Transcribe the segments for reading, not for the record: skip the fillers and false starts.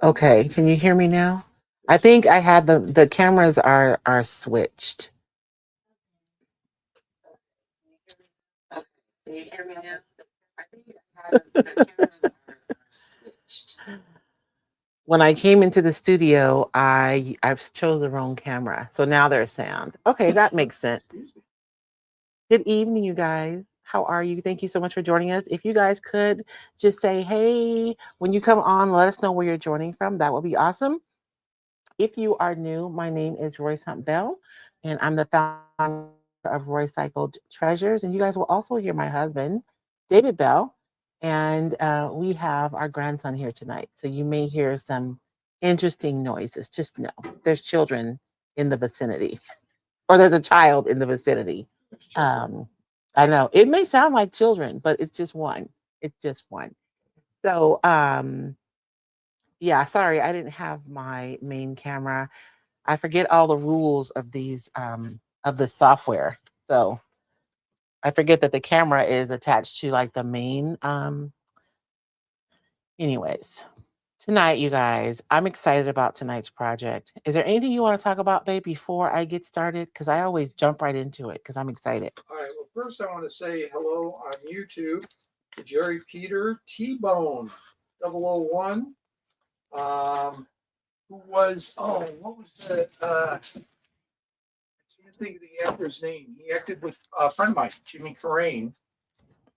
Okay, can you hear me now? I think I had the cameras are switched. Can you hear me now? I think I had the cameras are switched. When I came into the studio, I chose the wrong camera. So now there's sound. Okay, that makes sense. Good evening, you guys. How are you? Thank you so much for joining us. If you guys could just say, hey, when you come on, let us know where you're joining from. That would be awesome. If you are new, my name is Royce Hunt Bell, and I'm the founder of Roycycled Treasures. And you guys will also hear my husband, David Bell, and we have our grandson here tonight. So you may hear some interesting noises. Just know there's children in the vicinity, or there's a child in the vicinity. I know it may sound like children, but it's just one. It's just one. So, yeah, sorry, I didn't have my main camera. I forget all the rules of these of the software. So I forget that the camera is attached to like the main anyways. Tonight, you guys, I'm excited about tonight's project. Is there anything you want to talk about, babe, before I get started? Because I always jump right into it because I'm excited. All right. Well, first I want to say hello on YouTube to Jerry Peter T-Bone 001. Who was what was the I can't think of the actor's name. He acted with a friend of mine, Jimmy Carrane.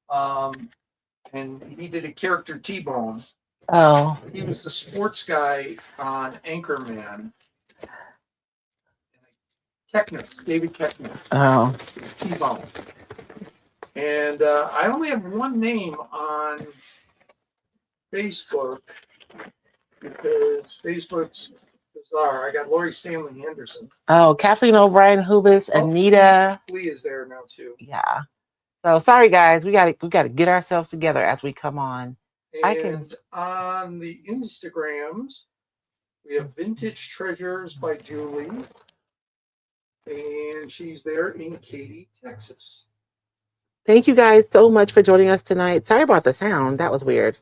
And he did a character T-Bone. Oh. He was the sports guy on Anchorman. David Keckner. Oh. T-Bone. And I only have one name on Facebook because Facebook's bizarre. I got Lori Stanley Henderson. Oh, Kathleen O'Brien, Hubis, Anita. Lee is there now too. Yeah. So sorry guys, we gotta get ourselves together as we come on. And on the Instagrams, we have Vintage Treasures by Julie. And she's there in Katy, Texas. Thank you guys so much for joining us tonight. Sorry about the sound. That was weird.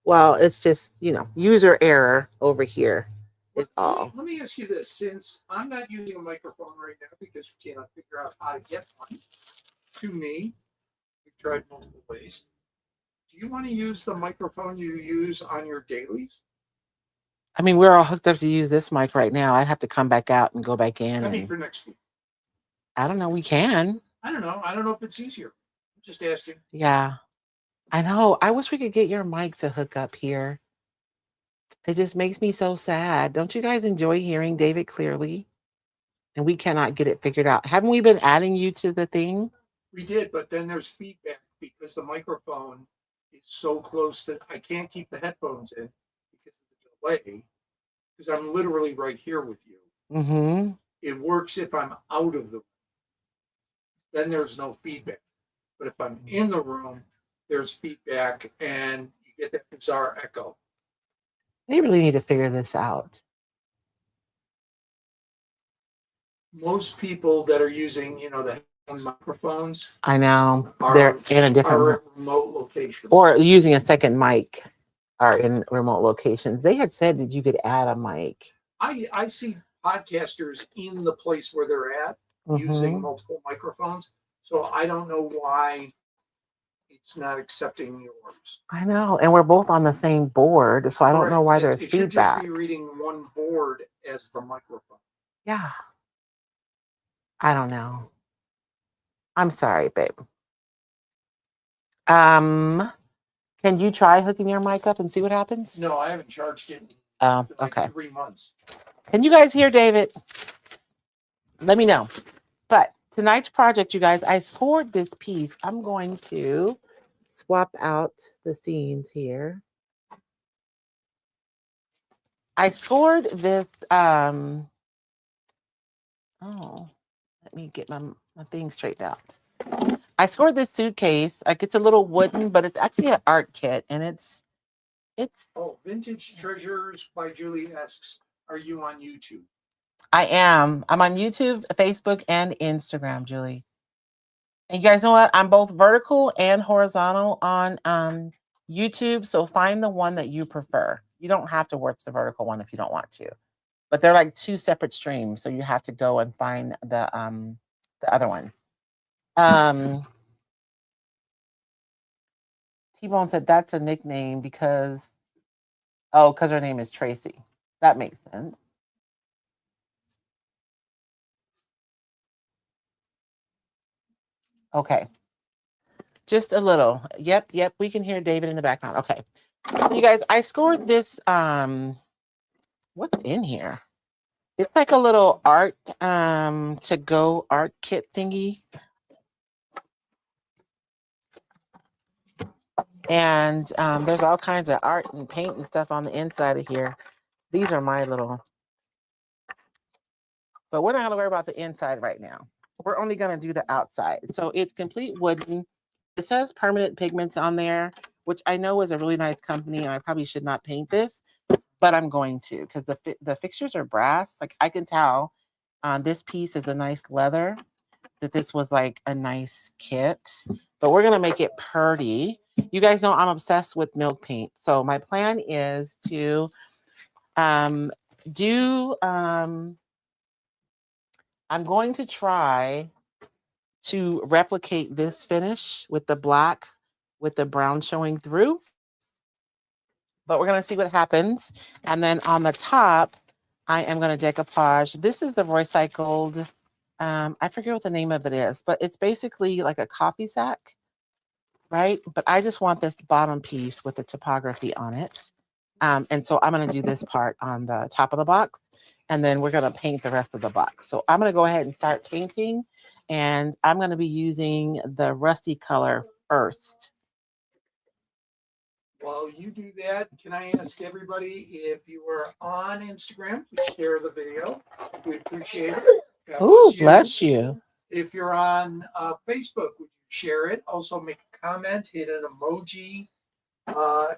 Well, it's just, user error over here is all. Let me ask you this. Since I'm not using a microphone right now because we cannot figure out how to get one to me, we've tried multiple ways. Do you want to use the microphone you use on your dailies? I mean, we're all hooked up to use this mic right now. I'd have to come back out and go back in. I mean, for next week. I don't know. We can. I don't know. I don't know if it's easier. I'm just asking. Yeah. I know. I wish we could get your mic to hook up here. It just makes me so sad. Don't you guys enjoy hearing David clearly? And we cannot get it figured out. Haven't we been adding you to the thing? We did, but then there's feedback because the microphone is so close that I can't keep the headphones in because of the delay. Because I'm literally right here with you. Mm-hmm. It works if I'm out of the room. Then there's no feedback. But if I'm in the room, there's feedback and you get that bizarre echo. They really need to figure this out. Most people that are using, the microphones. I know. They're in a different remote location. Or using a second mic are in remote locations. They had said that you could add a mic. I see podcasters in the place where they're at using multiple microphones. So I don't know why it's not accepting yours. I know. And we're both on the same board. So I don't know why there's feedback. It should just be reading one board as the microphone. Yeah. I don't know. I'm sorry, babe. Can you try hooking your mic up and see what happens? No, I haven't charged it in okay. 3 months. Can you guys hear David? Let me know. But tonight's project, you guys, I scored this piece. I'm going to swap out the scenes here. I scored this, let me get my thing straightened out. I scored this suitcase. Like it's a little wooden, but it's actually an art kit, and it's. Oh, Vintage Treasures by Julie asks, "Are you on YouTube?" I am. I'm on YouTube, Facebook, and Instagram, Julie. And you guys know what? I'm both vertical and horizontal on YouTube. So find the one that you prefer. You don't have to watch the vertical one if you don't want to, but they're like two separate streams. So you have to go and find the other one. T-Bone said that's a nickname because her name is Tracy. That makes sense. Okay. Just a little. Yep, we can hear David in the background. Okay. So you guys, I scored this what's in here? It's like a little art to go art kit thingy. And there's all kinds of art and paint and stuff on the inside of here. These are my little, but we're not going to worry about the inside right now. We're only going to do the outside. So it's complete wooden. It says permanent pigments on there, which I know is a really nice company, and I probably should not paint this, but I'm going to because the fixtures are brass. Like I can tell this piece is a nice leather, that this was like a nice kit, but we're going to make it pretty. You guys know I'm obsessed with milk paint. So my plan is to I'm going to try to replicate this finish with the black, with the brown showing through. But we're going to see what happens. And then on the top, I am going to decoupage. This is the Roycycled. I forget what the name of it is, but it's basically like a coffee sack, right? But I just want this bottom piece with the typography on it. And so I'm going to do this part on the top of the box, and then we're going to paint the rest of the box. So I'm going to go ahead and start painting, and I'm going to be using the rusty color first. While you do that, can I ask everybody, if you are on Instagram, please share the video. We'd appreciate it. Oh, bless you. If you're on Facebook, would you share it? Also make a comment, hit an emoji.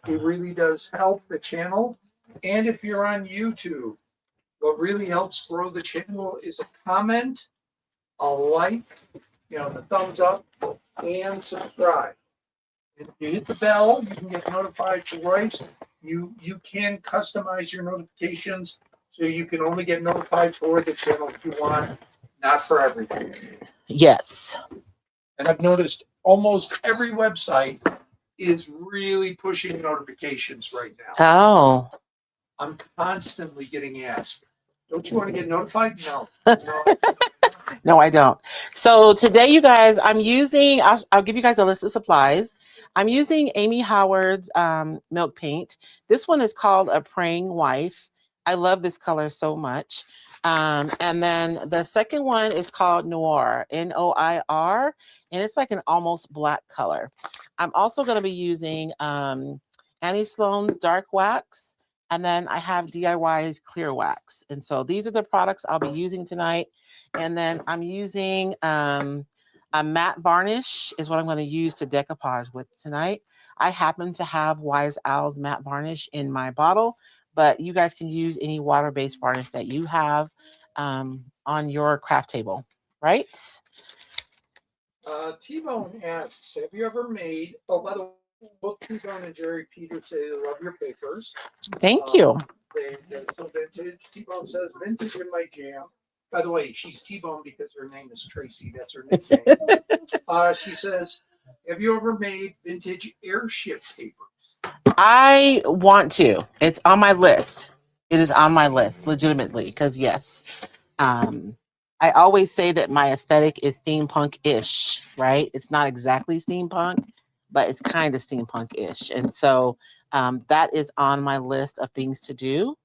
It really does help the channel. And if you're on YouTube, what really helps grow the channel is a comment, a like, the thumbs up, and subscribe. And if you hit the bell, you can get notified twice. You can customize your notifications so you can only get notified for the channel if you want, not for everything. Yes. And I've noticed almost every website is really pushing notifications right now. Oh. I'm constantly getting asked, don't you want to get notified? No. No, I don't. So today, you guys, I'm using, I'll give you guys a list of supplies. I'm using Amy Howard's milk paint. This one is called a Praying Wife. I love this color so much. And then the second one is called Noir, Noir, and it's like an almost black color. I'm also going to be using Annie Sloan's Dark Wax. And then I have DIY's Clear Wax. And so these are the products I'll be using tonight. And then I'm using a matte varnish is what I'm going to use to decoupage with tonight. I happen to have Wise Owl's matte varnish in my bottle, but you guys can use any water-based varnish that you have on your craft table, right? T-Bone asks, have you ever made, by the way, both T-Bone and Jerry Peters say they love your papers. Thank you. They're so vintage. T-Bone says, vintage in my jam. By the way, she's T-Bone because her name is Tracy. That's her nickname. She says, have you ever made vintage airship papers? I want to. It's on my list. It is on my list, legitimately, because yes. I always say that my aesthetic is steampunk-ish, right? It's not exactly steampunk, but it's kind of steampunk-ish. And so that is on my list of things to do.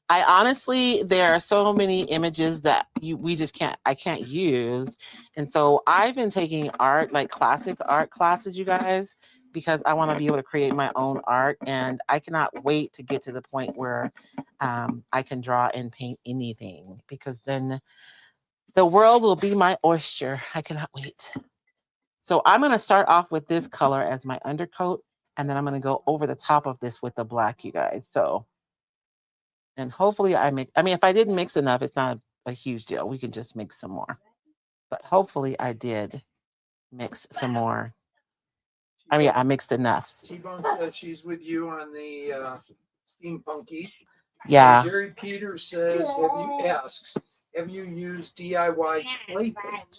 I honestly, there are so many images that I can't use. And so I've been taking art, like classic art classes, you guys, because I want to be able to create my own art. And I cannot wait to get to the point where I can draw and paint anything, because then the world will be my oyster. I cannot wait. So I'm going to start off with this color as my undercoat, and then I'm going to go over the top of this with the black, you guys. So, and hopefully if I didn't mix enough, it's not a huge deal. We can just mix some more. But hopefully I did mix some more. I mean, I mixed enough. T-Bone says she's with you on the steampunky. Yeah. Jerry Peters says, have you used DIY clay paint?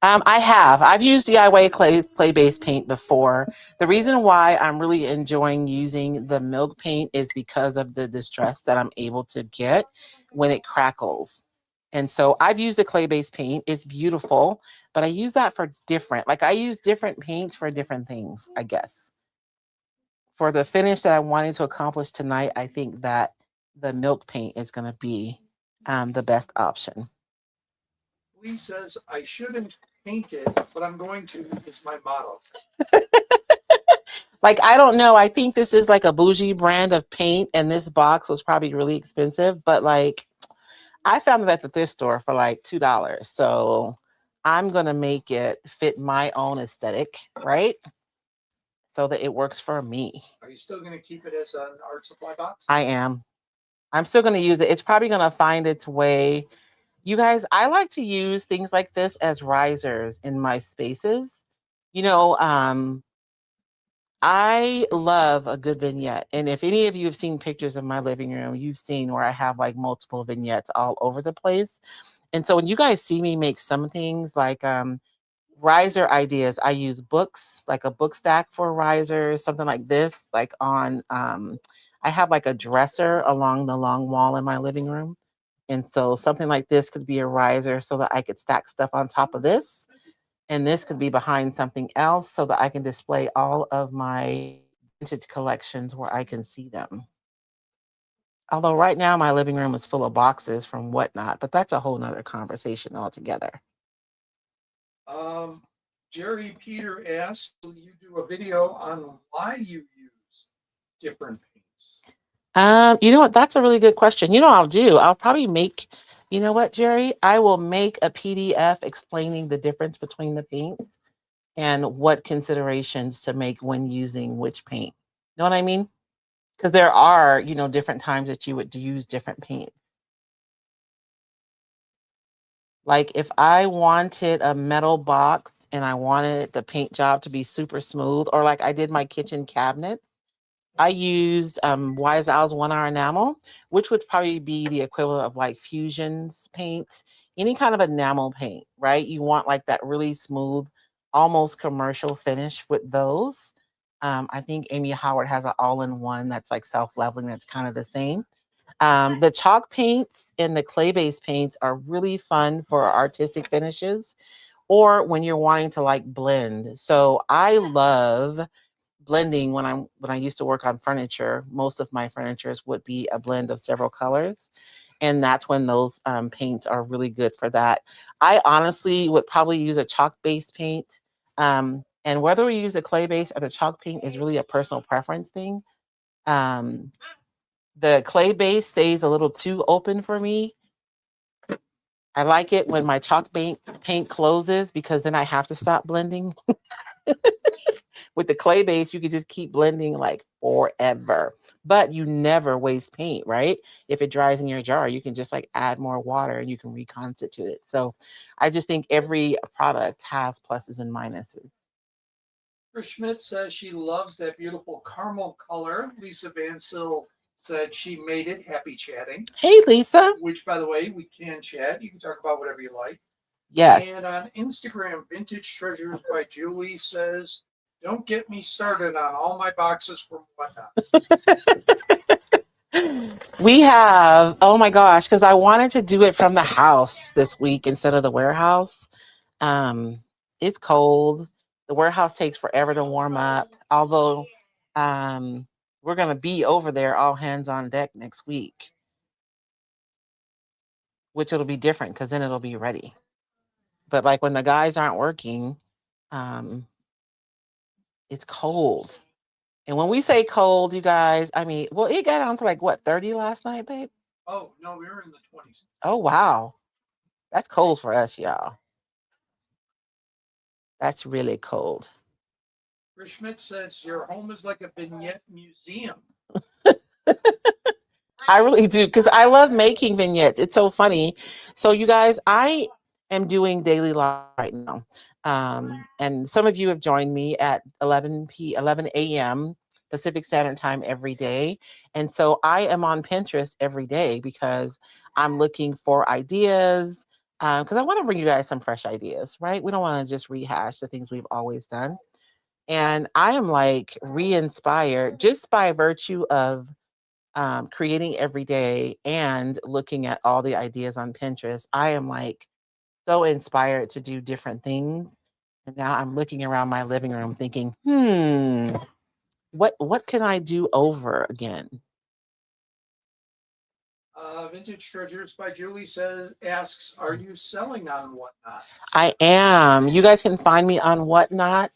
I have. I've used DIY clay-based paint before. The reason why I'm really enjoying using the milk paint is because of the distress that I'm able to get when it crackles. And so I've used the clay-based paint. It's beautiful, but I use that for different, like I use different paints for different things, I guess. For the finish that I wanted to accomplish tonight, I think that the milk paint is going to be the best option. Lee says, I shouldn't paint it, but I'm going to, is my motto. Like, I don't know. I think this is like a bougie brand of paint, and this box was probably really expensive, but like, I found it at the thrift store for like $2. So I'm going to make it fit my own aesthetic, right? So that it works for me. Are you still going to keep it as an art supply box? I am. I'm still going to use it. It's probably going to find its way. You guys, I like to use things like this as risers in my spaces. You know, I love a good vignette. And if any of you have seen pictures of my living room, you've seen where I have like multiple vignettes all over the place. And so when you guys see me make some things like riser ideas, I use books, like a book stack for risers, something like this, like on, I have like a dresser along the long wall in my living room. And so something like this could be a riser so that I could stack stuff on top of this. And this could be behind something else so that I can display all of my vintage collections where I can see them. Although right now my living room is full of boxes from whatnot, but that's a whole nother conversation altogether. Jerry Peter asked, will you do a video on why you use different paints? You know what? That's a really good question. You know, I'll probably make, you know what, Jerry? I will make a PDF explaining the difference between the paints and what considerations to make when using which paint. Know what I mean? Because there are, you know, different times that you would use different paints. Like if I wanted a metal box and I wanted the paint job to be super smooth, or like I did my kitchen cabinet, I used Wise Owl's 1-hour enamel, which would probably be the equivalent of like Fusion's paint, any kind of enamel paint, right? You want like that really smooth, almost commercial finish with those. I think Amy Howard has an all-in-one that's like self-leveling, that's kind of the same. The chalk paints and the clay-based paints are really fun for artistic finishes or when you're wanting to like blend. So I love blending when I used to work on furniture. Most of my furnitures would be a blend of several colors, and that's when those paints are really good for that. I honestly would probably use a chalk-based paint, and whether we use the clay-based or the chalk paint is really a personal preference thing. The clay-based stays a little too open for me. I like it when my chalk paint closes because then I have to stop blending. With the clay base, you can just keep blending like forever, but you never waste paint, right? If it dries in your jar, you can just like add more water and you can reconstitute it. So I just think every product has pluses and minuses. Chris Schmidt says she loves that beautiful caramel color. Lisa Van Sil said she made it. Happy chatting. Hey, Lisa. Which, by the way, we can chat. You can talk about whatever you like. Yes. And on Instagram, Vintage Treasures by Julie says, don't get me started on all my boxes from whatnot. We have, oh my gosh, because I wanted to do it from the house this week instead of the warehouse. It's cold. The warehouse takes forever to warm up. Although we're going to be over there all hands on deck next week, which it'll be different because then it'll be ready. But like when the guys aren't working, it's cold. And when we say cold, you guys, I mean, well, it got down to like what, 30 last night, babe? Oh, no, we were in the 20s. Oh, wow. That's cold for us, y'all. That's really cold. Chris Schmidt says your home is like a vignette museum. I really do, because I love making vignettes. It's so funny. So you guys, I am doing daily life right now. And some of you have joined me at 11 a.m. Pacific Standard Time every day. And so I am on Pinterest every day because I'm looking for ideas. Because I want to bring you guys some fresh ideas, right? We don't want to just rehash the things we've always done. And I am like re-inspired just by virtue of creating every day and looking at all the ideas on Pinterest. I am like so inspired to do different things. And now I'm looking around my living room thinking, what can I do over again? Vintage Treasures by Julie asks, are you selling on Whatnot? I am. You guys can find me on Whatnot.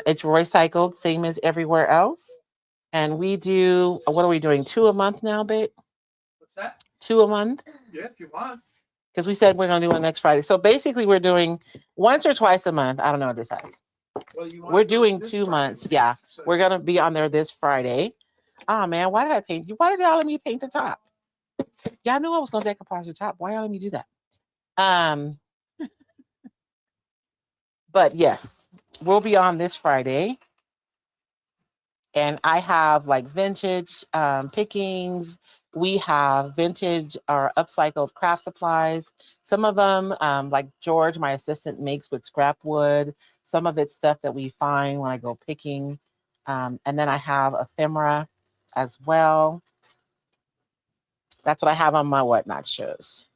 It's Roycycled, same as everywhere else. And we do, what are we doing? 2 a month now, babe? What's that? 2 a month? Yeah, if you want. Because we said we're going to do it next Friday. So basically, we're doing once or twice a month. I don't know what this says. Well, we're doing 2 Friday, months. Yeah. so. We're going to be on there this Friday. Oh, man. Why did I paint you? Why did y'all let me paint the top? Y'all knew I was going to decoupage the top. Why y'all let me do that? But yes, we'll be on this Friday. And I have like vintage pickings. We have vintage or upcycled craft supplies. Some of them, like George, my assistant, makes with scrap wood. Some of it's stuff that we find when I go picking. And then I have ephemera as well. That's what I have on my Whatnot shows.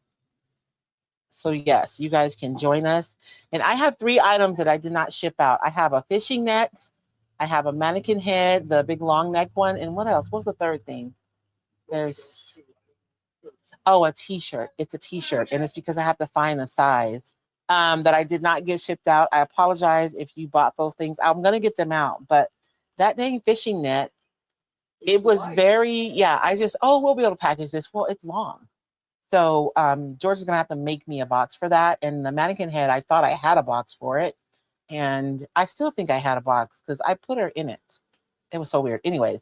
So yes, you guys can join us. And I have 3 items that I did not ship out. I have a fishing net. I have a mannequin head, the big long neck one. And what else? What was the third thing? There's, a t-shirt. It's a t-shirt. And it's because I have to find a size that I did not get shipped out. I apologize if you bought those things. I'm going to get them out. But that dang fishing net, it was very, we'll be able to package this. Well, it's long. So George is going to have to make me a box for that. And the mannequin head, I thought I had a box for it. And I still think I had a box because I put her in it. It was so weird. Anyways,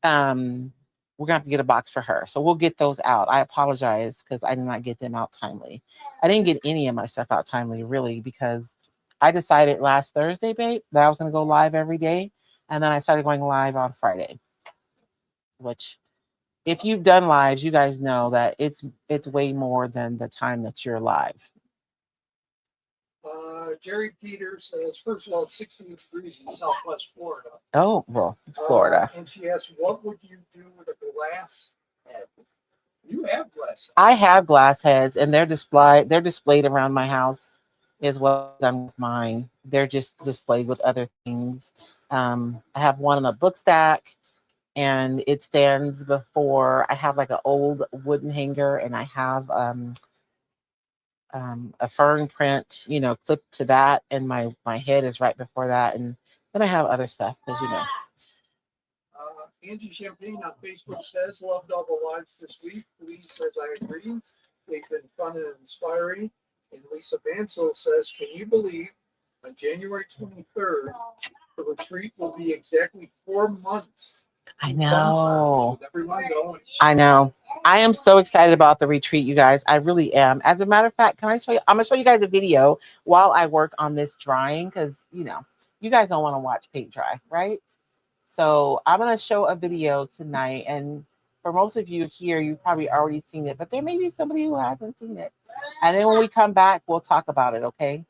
we're gonna have to get a box for her. So we'll get those out. I apologize because I did not get them out timely. I didn't get any of my stuff out timely, really, because I decided last Thursday, babe, that I was gonna go live every day. And then I started going live on Friday. Which, if you've done lives, you guys know that it's way more than the time that you're live. Jerry Peters says, first of all, it's 16 degrees in Southwest Florida. Oh, well, Florida. And she asks, what would you do with a glass head? You have glass heads. I have glass heads, and they're displayed around my house as well as I'm mine. They're just displayed with other things. I have one on a book stack, and it stands before. I have like an old wooden hanger, and I have a fern print, clipped to that, and my head is right before that, and then I have other stuff, as you know. Angie Champagne on Facebook says, loved all the lives this week. Lee says, I agree. They've been fun and inspiring. And Lisa Bansell says, can you believe on January 23rd, the retreat will be exactly 4 months. I know. With everyone going. I know. I am so excited about the retreat, you guys. I really am. As a matter of fact, can I show you? I'm going to show you guys a video while I work on this drying because, you guys don't want to watch paint dry, right? So I'm going to show a video tonight. And for most of you here, you've probably already seen it, but there may be somebody who hasn't seen it. And then when we come back, we'll talk about it, okay?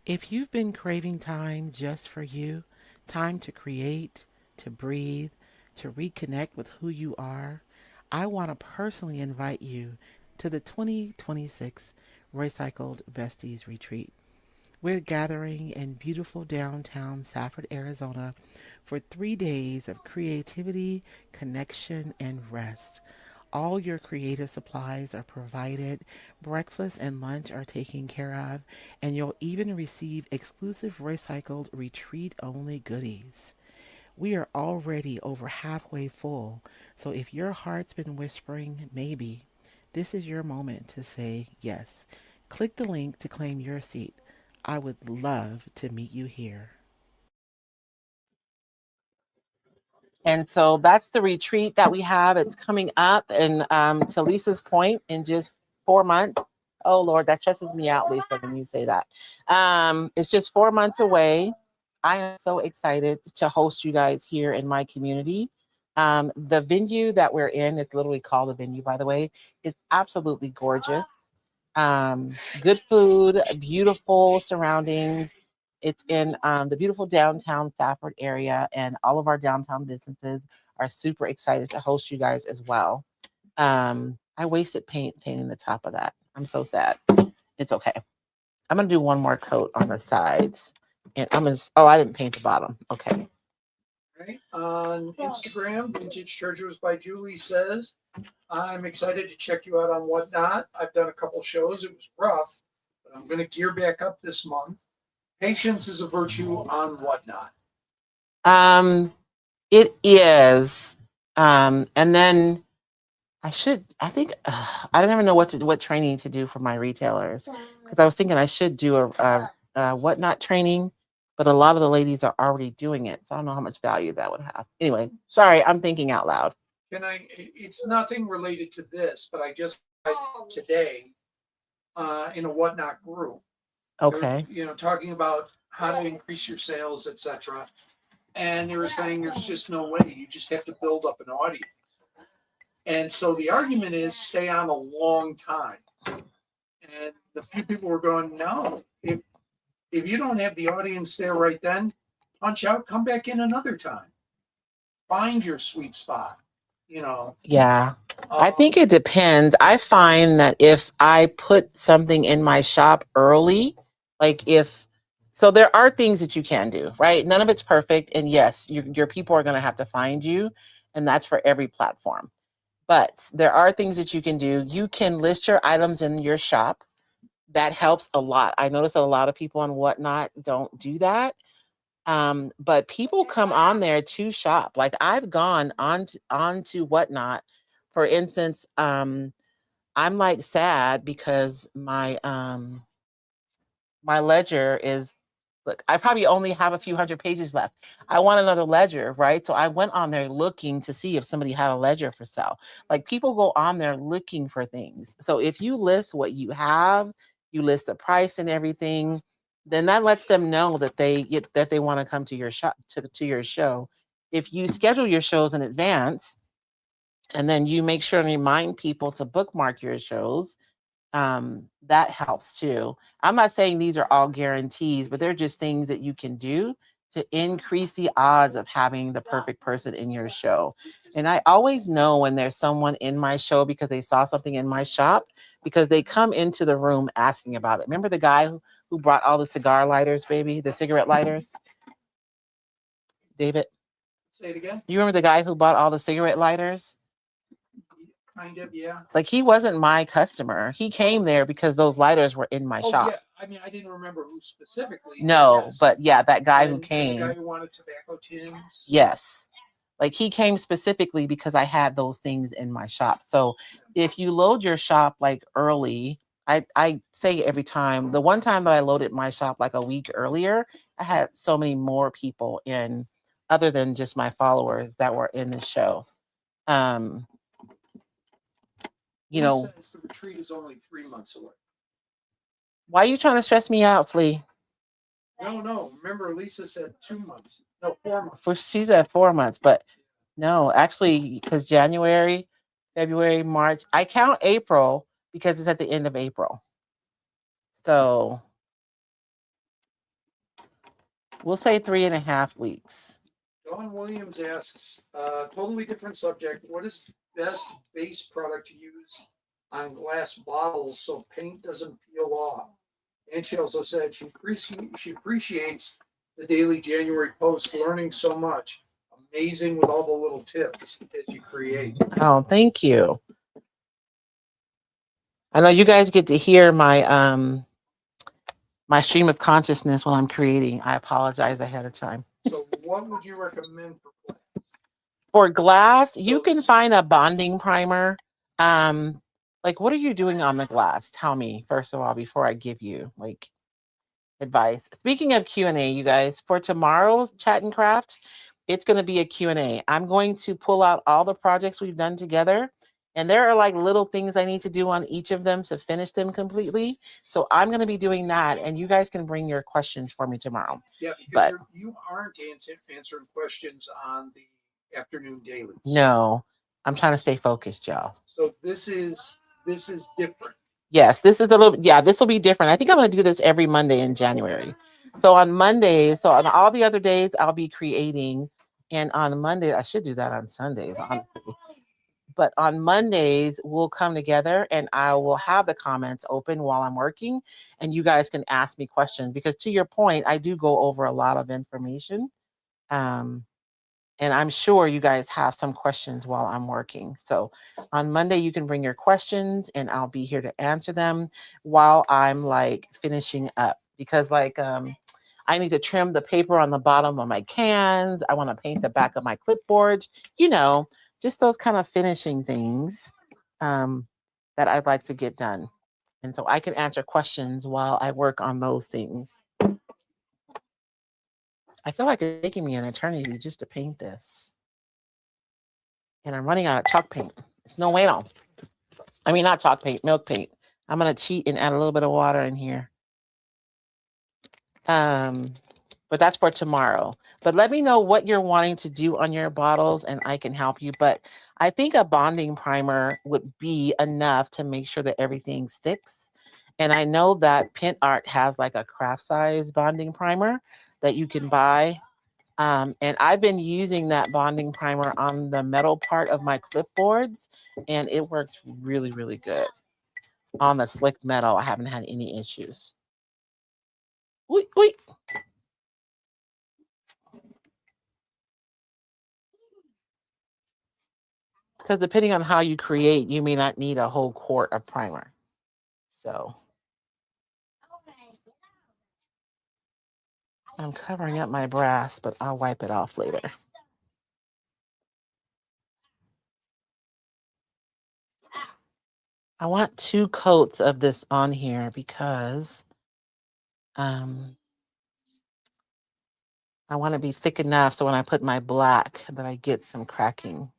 If you've been craving time just for you, time to create, to breathe, to reconnect with who you are, I want to personally invite you to the 2026 Roycycled Besties Retreat. We're gathering in beautiful downtown Safford, Arizona for 3 days of creativity, connection, and rest. All your creative supplies are provided, breakfast and lunch are taken care of, and you'll even receive exclusive Roycycled retreat-only goodies. We are already over halfway full, so if your heart's been whispering maybe, this is your moment to say yes. Click the link to claim your seat. I would love to meet you here. And so that's the retreat that we have. It's coming up, and to Lisa's point, in just 4 months, Oh Lord, that stresses me out, Lisa, when you say that. It's just 4 months away. I am so excited to host you guys here in my community. The venue that we're in, it's literally called the venue, by the way, is absolutely gorgeous. Good food, beautiful surroundings. It's in the beautiful downtown Stafford area, and all of our downtown businesses are super excited to host you guys as well. I wasted painting the top of that. I'm so sad. It's okay. I'm gonna do one more coat on the sides, and oh, I didn't paint the bottom. Okay. Right. On Instagram, Vintage Treasures by Julie says, I'm excited to check you out on Whatnot. I've done a couple shows. It was rough, but I'm going to gear back up this month. Patience is a virtue on Whatnot. It is. And then I think I don't even know what training to do for my retailers, because I was thinking I should do a Whatnot training, but a lot of the ladies are already doing it, so I don't know how much value that would have. Anyway, sorry, I'm thinking out loud. It's nothing related to this, but I just today in a Whatnot group. Okay. Talking about how to increase your sales, etc. And they were saying there's just no way. You just have to build up an audience. And so the argument is stay on a long time. And the few people were going, no, if you don't have the audience there right then, punch out, come back in another time. Find your sweet spot, Yeah. I think it depends. I find that if I put something in my shop early, so there are things that you can do, right? None of it's perfect. And yes, your people are going to have to find you. And that's for every platform. But there are things that you can do. You can list your items in your shop. That helps a lot. I notice that a lot of people on Whatnot don't do that. But people come on there to shop. Like I've gone on to Whatnot. For instance, I'm like sad because my ledger is, look, I probably only have a few hundred pages left. I want another ledger, right? So I went on there looking to see if somebody had a ledger for sale. Like people go on there looking for things. So if you list what you have, you list the price and everything, then that lets them know that they want to come to your shop, to your show. If you schedule your shows in advance, and then you make sure and remind people to bookmark your shows, that helps too. I'm not saying these are all guarantees, but they're just things that you can do to increase the odds of having the perfect person in your show. And I always know when there's someone in my show because they saw something in my shop, because they come into the room asking about it. Remember the guy who brought all the cigar lighters, baby, the cigarette lighters? David? Say it again. You remember the guy who bought all the cigarette lighters? Kind of, yeah. Like he wasn't my customer. He came there because those lighters were in my shop. Yeah. I mean, I didn't remember who specifically. No, yes. But yeah, that guy who came. And the guy who wanted tobacco tins. Yes. Like he came specifically because I had those things in my shop. So if you load your shop like early, I say every time, the one time that I loaded my shop like a week earlier, I had so many more people in, other than just my followers that were in the show. The retreat is only 3 months away. Why are you trying to stress me out, Flea? No. Remember, Lisa said 2 months. No, 4 months. She's at 4 months, but no, actually, because January, February, March, I count April because it's at the end of April. So we'll say 3.5 weeks. Dawn Williams asks, totally different subject. What is the best base product to use on glass bottles so paint doesn't peel off? And she also said she appreciates the daily January post, learning so much. Amazing with all the little tips that you create. Oh, thank you. I know you guys get to hear my my stream of consciousness when I'm creating. I apologize ahead of time. So what would you recommend for glass? For glass, you can find a bonding primer. Like, what are you doing on the glass? Tell me, first of all, before I give you like advice. Speaking of Q&A, you guys, for tomorrow's Chat and Craft, it's going to be a Q&A. I'm going to pull out all the projects we've done together, And there are like little things I need to do on each of them to finish them completely. So I'm going to be doing that, and you guys can bring your questions for me tomorrow. Yeah, because But you aren't answering questions on the afternoon dailies. no, I'm trying to stay focused, y'all. So this is different. Yes, this is a little, yeah, this will be different. I think I'm going to do this every Monday in January. So on Mondays, so on all the other days, I'll be creating. And on Monday, I should do that on Sundays, honestly. But on Mondays, we'll come together and I will have the comments open while I'm working. And you guys can ask me questions because to your point, I do go over a lot of information. And I'm sure you guys have some questions while I'm working. So on Monday, you can bring your questions and I'll be here to answer them while I'm like finishing up. Because like I need to trim the paper on the bottom of my cans. I want to paint the back of my clipboard, you know, just those kind of finishing things that I'd like to get done. And so I can answer questions while I work on those things. I feel like it's taking me an eternity just to paint this. And I'm running out of chalk paint. It's no way though. I mean, not chalk paint, milk paint. I'm going to cheat and add a little bit of water in here. But that's for tomorrow. But let me know what you're wanting to do on your bottles and I can help you. But I think a bonding primer would be enough to make sure that everything sticks. And I know that Pint Art has like a craft size bonding primer that you can buy. And I've been using that bonding primer on the metal part of my clipboards, and it works really, really good. On the slick metal, I haven't had any issues. Wait. Because depending on how you create, you may not need a whole quart of primer. So I'm covering up my brass, but I'll wipe it off later. I want 2 coats of this on here because I want to be thick enough so when I put my black that I get some cracking.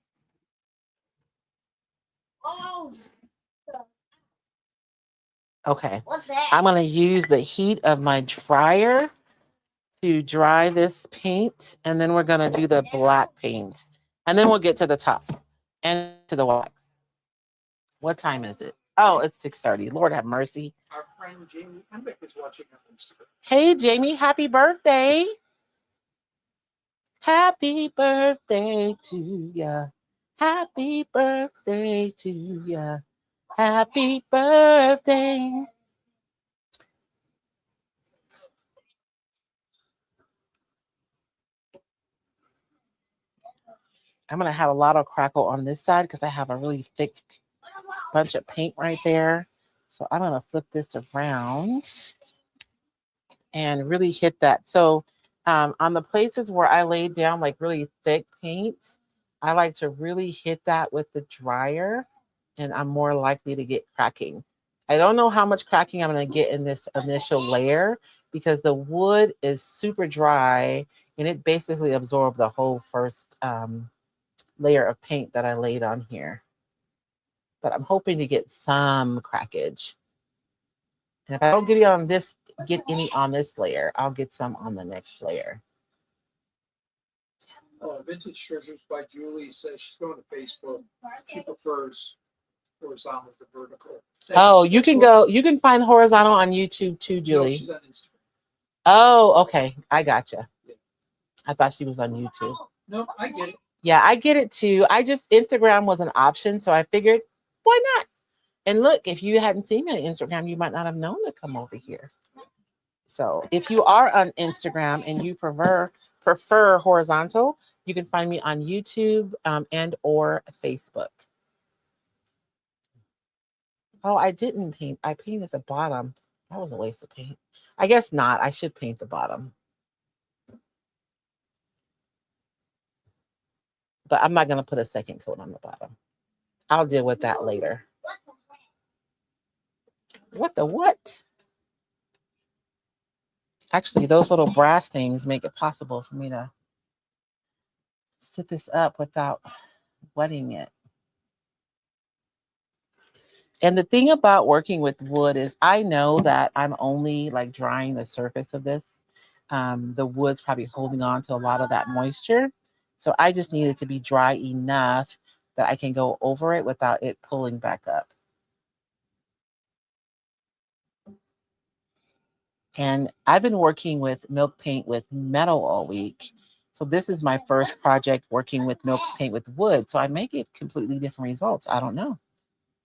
Okay, I'm going to use the heat of my dryer to dry this paint, and then we're going to do the black paint, and then we'll get to the top and to the wax. What time is it? Oh, it's 6:30. Lord have mercy. Our friend Jamie Embick is watching on Instagram. Hey, Jamie, happy birthday. Happy birthday to ya. Happy birthday to ya. Happy birthday. I'm going to have a lot of crackle on this side because I have a really thick bunch of paint right there. So I'm going to flip this around and really hit that. So on the places where I laid down like really thick paint, I like to really hit that with the dryer and I'm more likely to get cracking. I don't know how much cracking I'm going to get in this initial layer because the wood is super dry and it basically absorbed the whole first layer of paint that I laid on here. But I'm hoping to get some crackage. And if I don't get any on this layer, I'll get some on the next layer. Vintage Treasures by Julie says she's going to Facebook. She prefers horizontal to vertical. You can find horizontal on YouTube too, Julie. No, she's on Instagram. Oh, okay. I gotcha. Yeah. I thought she was on YouTube. No, I get it. Yeah, I get it too. Instagram was an option, so I figured, why not? And look, if you hadn't seen me on Instagram, you might not have known to come over here. So if you are on Instagram and you prefer horizontal, you can find me on YouTube and or Facebook. Oh, I didn't paint. I painted the bottom. That was a waste of paint. I guess not. I should paint the bottom. But I'm not going to put a second coat on the bottom. I'll deal with that later. What the what? Actually, those little brass things make it possible for me to sit this up without wetting it. And the thing about working with wood is I know that I'm only like drying the surface of this. The wood's probably holding on to a lot of that moisture. So I just need it to be dry enough that I can go over it without it pulling back up. And I've been working with milk paint with metal all week. So this is my first project working with milk paint with wood. So I may get completely different results. I don't know.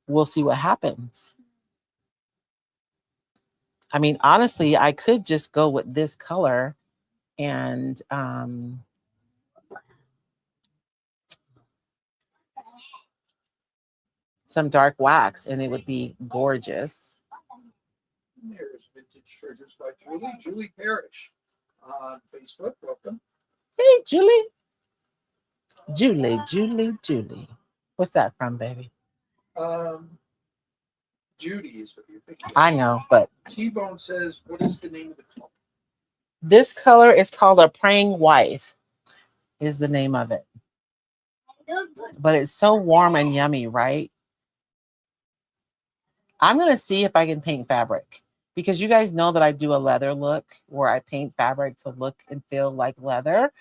We'll see what happens. I mean, honestly, I could just go with this color and some dark wax, and it would be gorgeous. There's Vintage Treasures by Julie. Julie Parrish on Facebook. Welcome. Hey, Julie. Julie. What's that from, baby? Judy is what you're thinking. I know, but T-Bone says, what is the name of the color? this color is called a Praying Wife, is the name of it. But it's so warm and yummy, right? I'm going to see if I can paint fabric, because you guys know that I do a leather look where I paint fabric to look and feel like leather.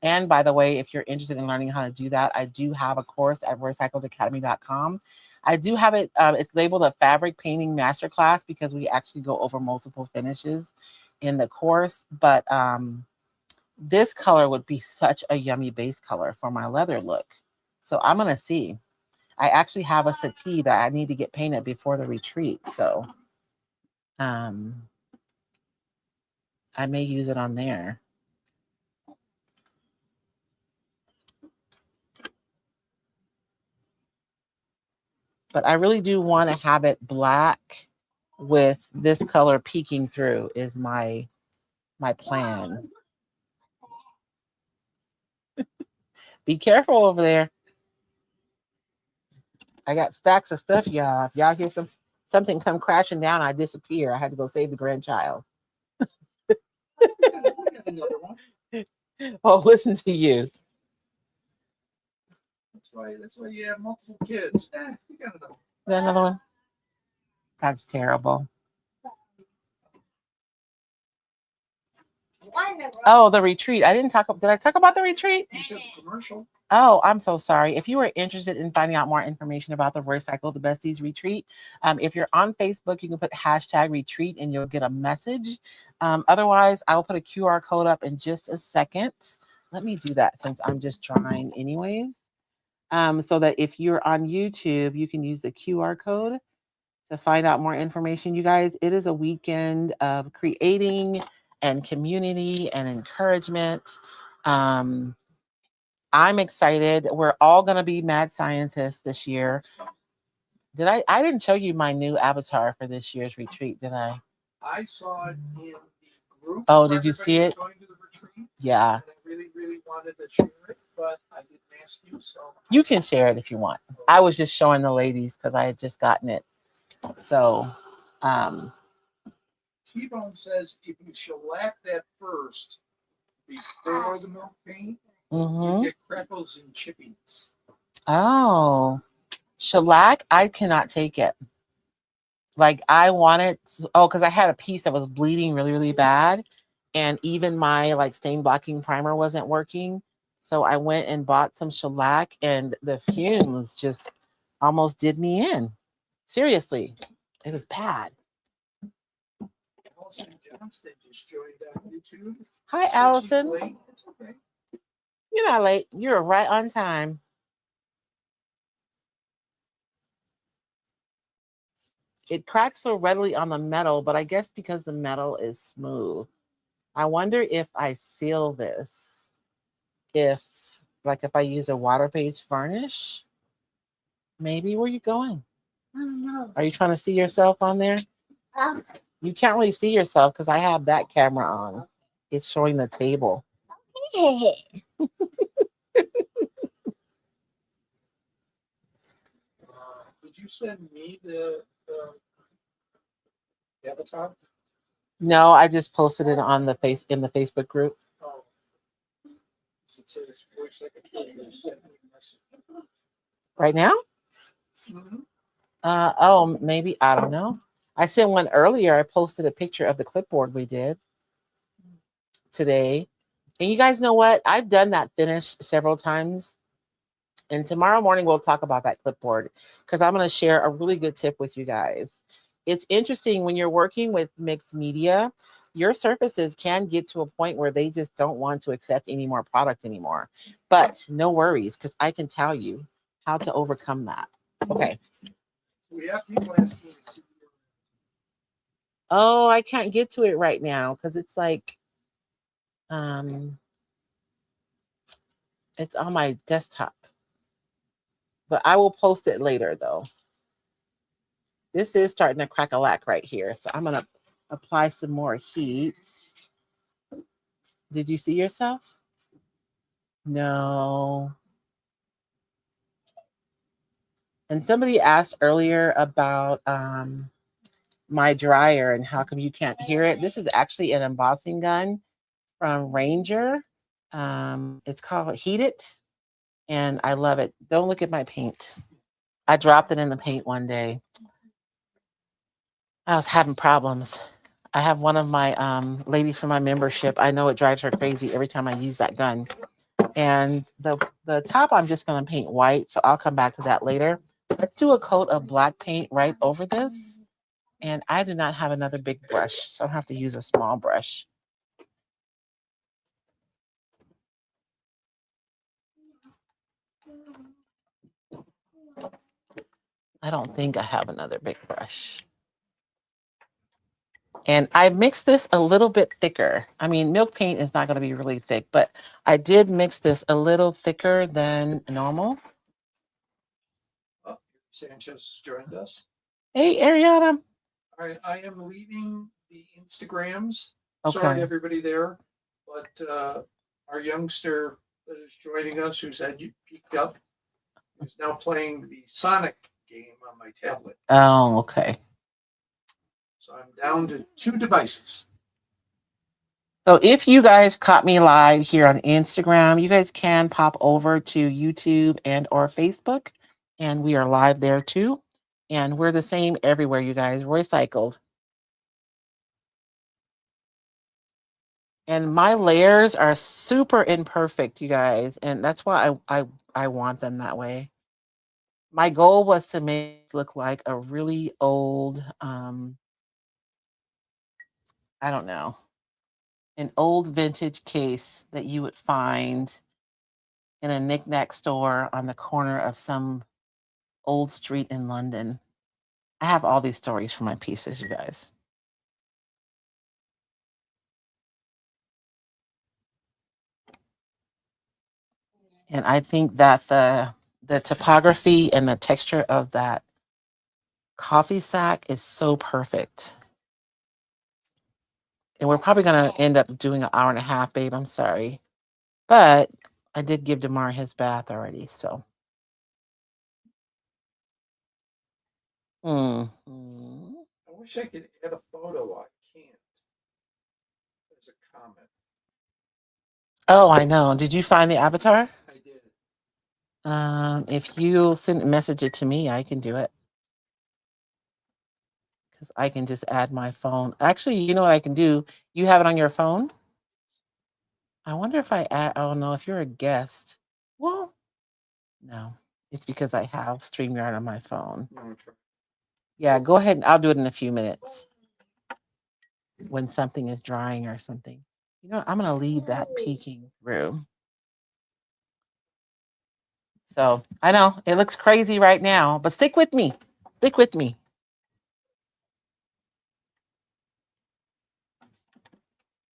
And by the way, if you're interested in learning how to do that, I do have a course at roycycledacademy.com. I do have it. It's labeled a fabric painting masterclass because we actually go over multiple finishes in the course. But this color would be such a yummy base color for my leather look. So I'm going to see. I actually have a settee that I need to get painted before the retreat. So I may use it on there. But I really do want to have it black with this color peeking through is my plan. Be careful over there. I got stacks of stuff, y'all. If y'all hear something come crashing down, I disappear. I had to go save the grandchild. Another one. Oh, listen to you. That's why you have multiple kids. You got another one. Is that another one? That's terrible. Oh, the retreat. Did I talk about the retreat? You said commercial. Oh, I'm so sorry. If you are interested in finding out more information about the Roycycled Besties retreat, if you're on Facebook, you can put #retreat and you'll get a message. Otherwise, I will put a QR code up in just a second. Let me do that since I'm just trying anyways. So that if you're on YouTube, you can use the QR code to find out more information. You guys, it is a weekend of creating and community and encouragement. I'm excited. We're all going to be mad scientists this year. I didn't show you my new avatar for this year's retreat, did I? I saw it in the group. Oh, did you see it? Going to the retreat. Yeah. And I really, really wanted to share it, but I didn't ask you, so. You can share it if you want. I was just showing the ladies because I had just gotten it. So, T-Bone says if you shellac that first before the milk paint, you get crackles and chippings. Oh, shellac, I cannot take it. Like I wanted, because I had a piece that was bleeding really, really bad. And even my like stain blocking primer wasn't working. So I went and bought some shellac and the fumes just almost did me in. Seriously, it was bad. Allison Johnston just joined on YouTube. Hi, Allison. It's okay. You're not late. You're right on time. It cracks so readily on the metal, but I guess because the metal is smooth. I wonder if I seal this, if I use a water-based varnish, maybe. Where are you going? I don't know. Are you trying to see yourself on there? You can't really see yourself because I have that camera on. It's showing the table. Did you send me the avatar? No, I just posted it on the Facebook group. Oh. It says Roycycled. Right now? Mm-hmm. Oh, maybe, I don't know. I sent one earlier. I posted a picture of the clipboard we did today. And you guys know what? I've done that finish several times. And tomorrow morning, we'll talk about that clipboard because I'm going to share a really good tip with you guys. It's interesting when you're working with mixed media, your surfaces can get to a point where they just don't want to accept any more product anymore. But no worries, because I can tell you how to overcome that. Okay. We have people asking to see your Oh, I can't get to it right now because it's like, um, it's on my desktop. But I will post it later though. This is starting to crack a lack right here. So I'm gonna apply some more heat. Did you see yourself? No. And somebody asked earlier about my dryer and how come you can't hear it. This is actually an embossing gun from Ranger. It's called Heat It, and I love it. Don't look at my paint. I dropped it in the paint one day. I was having problems. I have one of my ladies from my membership. I know it drives her crazy every time I use that gun. And the top I'm just going to paint white, so I'll come back to that later. Let's do a coat of black paint right over this. And I do not have another big brush, so I have to use a small brush. I don't think I have another big brush. And I mixed this a little bit thicker. I mean, milk paint is not going to be really thick, but I did mix this a little thicker than normal. Sanchez joined us. Hey, Ariana. All right, I am leaving the Instagrams. Okay. Sorry to everybody there, but our youngster that is joining us, who's had you peeked up, is now playing the Sonic game on my tablet. Oh, okay. So I'm down to 2 devices. So if you guys caught me live here on Instagram, you guys can pop over to YouTube and or Facebook, and we are live there too. And we're the same everywhere, you guys. Roycycled. And my layers are super imperfect, you guys, and that's why I want them that way. My goal was to make it look like a really old, I don't know, an old vintage case that you would find in a knickknack store on the corner of some old street in London. I have all these stories for my pieces, you guys. And I think that the topography and the texture of that coffee sack is so perfect. And we're probably gonna end up doing an hour and a half, babe. I'm sorry. But I did give DeMar his bath already, so. I wish I could add a photo. I can't. There's a comment. Oh, I know. Did you find the avatar? I did. If you message it to me, I can do it. Because I can just add my phone. Actually, you know what I can do? You have it on your phone? I wonder if I add, oh no, if you're a guest. Well, no. It's because I have StreamYard on my phone. Yeah, go ahead. I'll do it in a few minutes. When something is drying or something. You know, I'm going to leave that peeking through. So I know it looks crazy right now, but stick with me. Stick with me.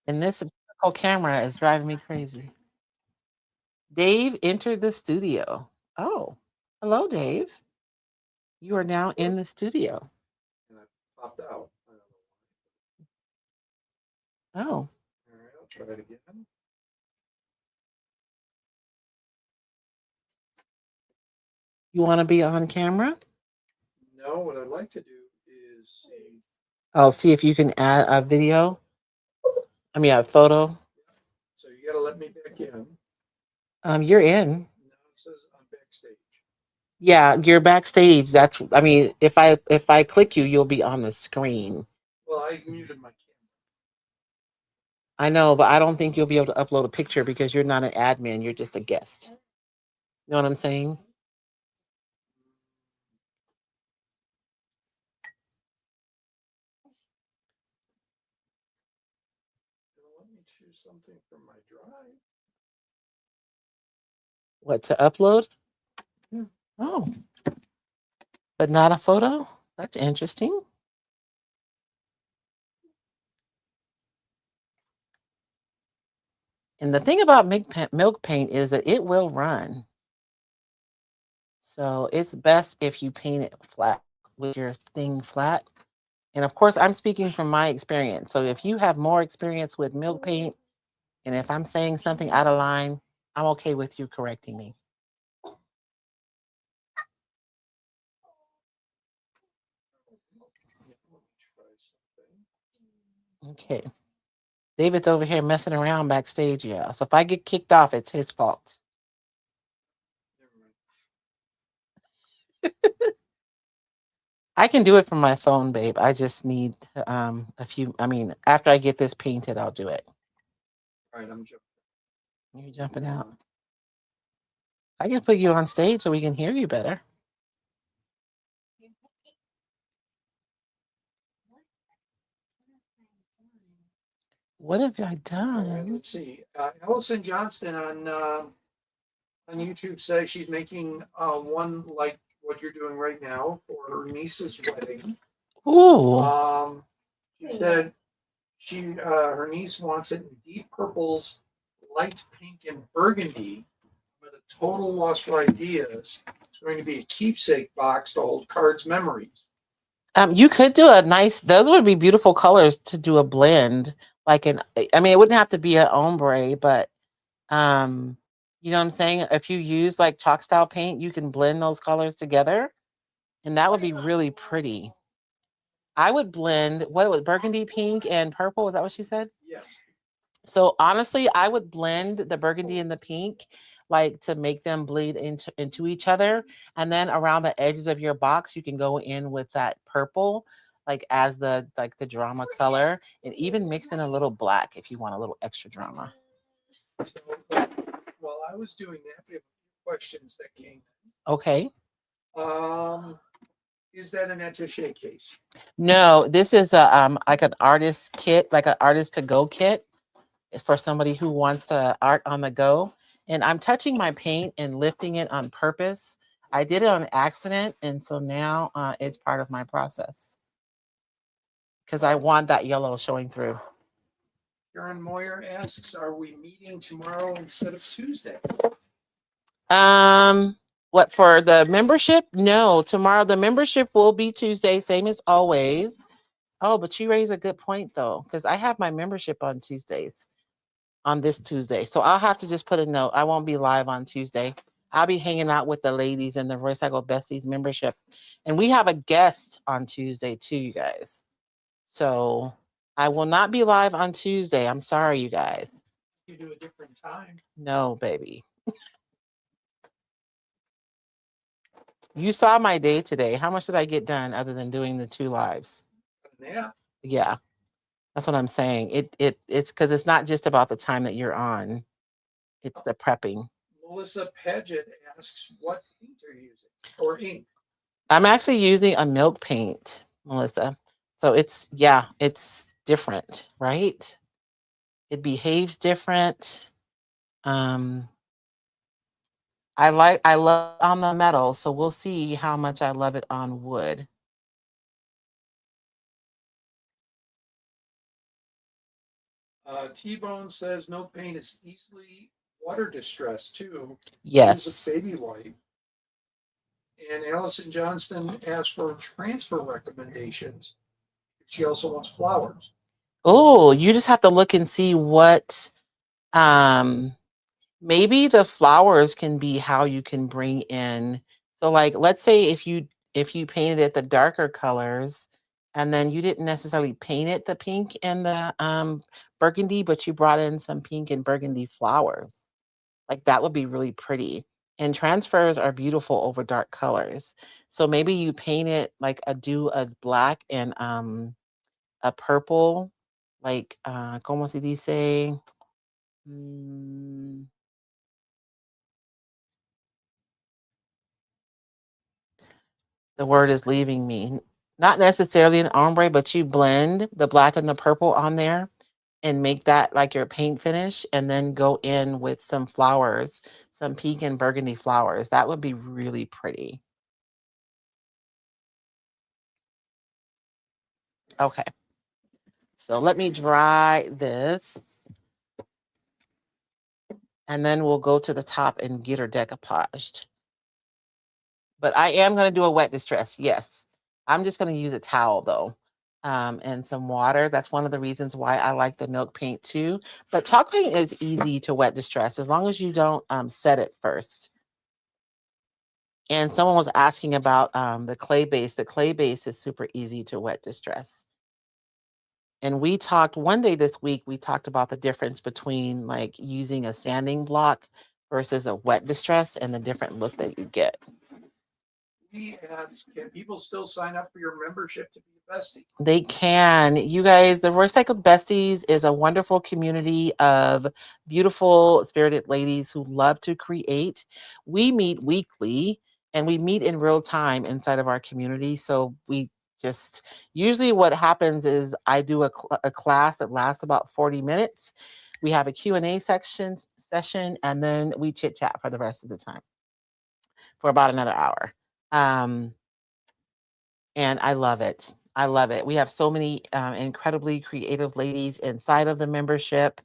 And this camera is driving me crazy. Dave entered the studio. Oh, hello, Dave. You are now in the studio. And I popped out. Oh. All right, I'll try it again. You want to be on camera? No, what I'd like to do is see. Oh, see if you can add a video. I mean, a photo. So you got to let me back in. You're in. Now it says I'm backstage. Yeah, you're backstage. I mean, if I click you, you'll be on the screen. Well, I muted my camera. I know, but I don't think you'll be able to upload a picture because you're not an admin. You're just a guest. You know what I'm saying? Let me choose something from my drive. What to upload? Yeah. Oh, but not a photo? That's interesting. And the thing about milk paint is that it will run. So it's best if you paint it flat with your thing flat. And of course, I'm speaking from my experience. So if you have more experience with milk paint, and if I'm saying something out of line, I'm okay with you correcting me. Okay. David's over here messing around backstage, yeah. So if I get kicked off, it's his fault. I can do it from my phone, babe. I just need a few. I mean, after I get this painted, I'll do it. All right, I'm jumping. You're jumping out. I can put you on stage so we can hear you better. What have I All right, done? let's see. Allison Johnston on YouTube says she's making one like what you're doing right now for her niece's wedding. Ooh. She said her niece wants it in deep purples, light pink, and burgundy. But a total loss for ideas. It's going to be a keepsake box to hold cards, memories. You could do a nice. Those would be beautiful colors to do a blend. Like an. I mean, it wouldn't have to be an ombre, but you know what I'm saying. If you use like chalk style paint, you can blend those colors together, and that would be really pretty. I would blend what was burgundy, pink, and purple. Is that what she said? Yes. So honestly, I would blend the burgundy and the pink, like to make them bleed into each other. And then around the edges of your box, you can go in with that purple, like as the drama color, and even mix in a little black if you want a little extra drama. So while I was doing that, we have questions that came. Okay. Is that an attaché case? No, this is a like an artist kit, like an artist to go kit. It's for somebody who wants to art on the go. And I'm touching my paint and lifting it on purpose. I did it on accident, and so now it's part of my process because I want that yellow showing through. Karen Moyer asks, "Are we meeting tomorrow instead of Tuesday?" What for the membership? No, tomorrow the membership will be Tuesday, same as always. Oh, but you raise a good point though, because I have my membership on Tuesdays. On this Tuesday. So I'll have to just put a note. I won't be live on Tuesday. I'll be hanging out with the ladies in the Roycycled Besties membership. And we have a guest on Tuesday too, you guys. So I will not be live on Tuesday. I'm sorry, you guys. You do a different time. No, baby. You saw my day today. How much did I get done other than doing the 2 lives? Yeah. Yeah. That's what I'm saying. It's because it's not just about the time that you're on. It's the prepping. Melissa Paget asks, "What paint are you using or ink?" I'm actually using a milk paint, Melissa. So it's different, right? It behaves different. Um, I love it on the metal, so we'll see how much I love it on wood. T-Bone says milk paint is easily water distressed too. Yes. Use a baby wipe. And Allison Johnston asked for transfer recommendations. She also wants flowers. Oh, you just have to look and see what um maybe the flowers can be how you can bring in. So like let's say if you painted it the darker colors and then you didn't necessarily paint it the pink and the burgundy, but you brought in some pink and burgundy flowers. Like that would be really pretty. And transfers are beautiful over dark colors. So maybe you paint it like do a black and a purple, like como se dice? Mm, the word is leaving me. Not necessarily an ombre, but you blend the black and the purple on there and make that like your paint finish, and then go in with some flowers, some pink and burgundy flowers. That would be really pretty. Okay. So let me dry this, and then we'll go to the top and get her decoupaged. But I am going to do a wet distress. Yes. I'm just going to use a towel though. And some water. That's one of the reasons why I like the milk paint too. But chalk paint is easy to wet distress as long as you don't set it first. And someone was asking about the clay base. The clay base is super easy to wet distress. And we talked one day this week, we talked about the difference between like using a sanding block versus a wet distress and the different look that you get. We ask, can people still sign up for your membership to be a bestie? They can. You guys, the Roycycled Besties is a wonderful community of beautiful, spirited ladies who love to create. We meet weekly and we meet in real time inside of our community. So we just usually what happens is I do a class that lasts about 40 minutes. We have a Q&A session, and then we chit chat for the rest of the time for about another hour. And I love it. I love it. We have so many incredibly creative ladies inside of the membership.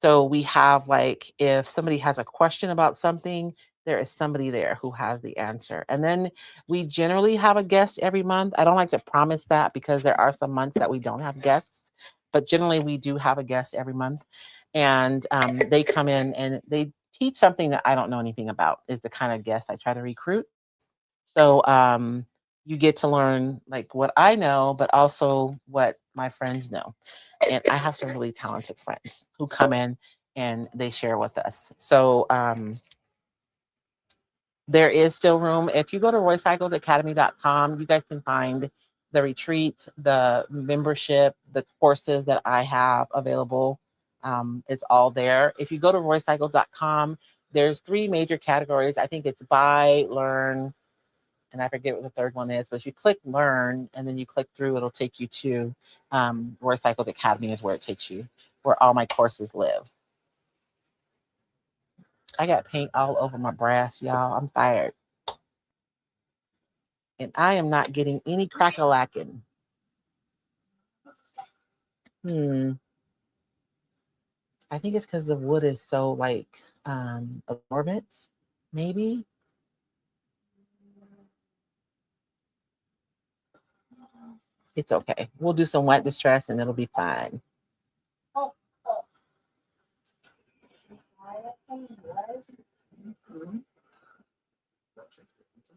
So we have like, if somebody has a question about something, there is somebody there who has the answer. And then we generally have a guest every month. I don't like to promise that because there are some months that we don't have guests, but generally we do have a guest every month. And they come in and they teach something that I don't know anything about, is the kind of guest I try to recruit. So you get to learn like what I know, but also what my friends know. And I have some really talented friends who come in and they share with us. So there is still room. If you go to roycycledacademy.com, you guys can find the retreat, the membership, the courses that I have available. It's all there. If you go to roycycled.com, there's 3 major categories. I think it's buy, learn, and I forget what the third one is, but you click learn and then you click through, it'll take you to Roycycled Academy is where it takes you, where all my courses live. I got paint all over my brass, y'all. I'm tired. And I am not getting any crack-a-lacking. I think it's because the wood is so like absorbent, maybe. It's okay. We'll do some wet distress and it'll be fine.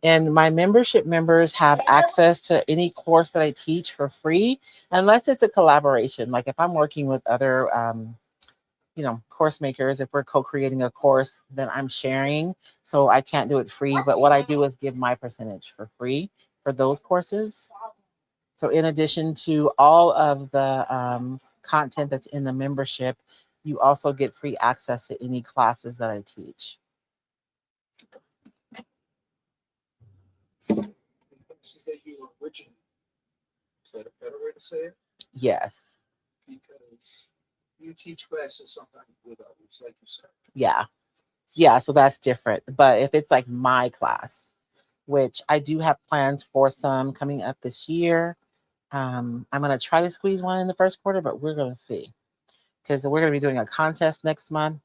And my membership members have access to any course that I teach for free, unless it's a collaboration. Like if I'm working with other, course makers, if we're co-creating a course, then I'm sharing. So I can't do it free. But what I do is give my percentage for free for those courses. So in addition to all of the content that's in the membership, you also get free access to any classes that I teach. Classes that you originate. Is that a better way to say it? Yes. Because you teach classes sometimes with others, like you said. Yeah. Yeah, so that's different. But if it's like my class, which I do have plans for some coming up this year, I'm going to try to squeeze one in the first quarter, but we're going to see. Because we're going to be doing a contest next month.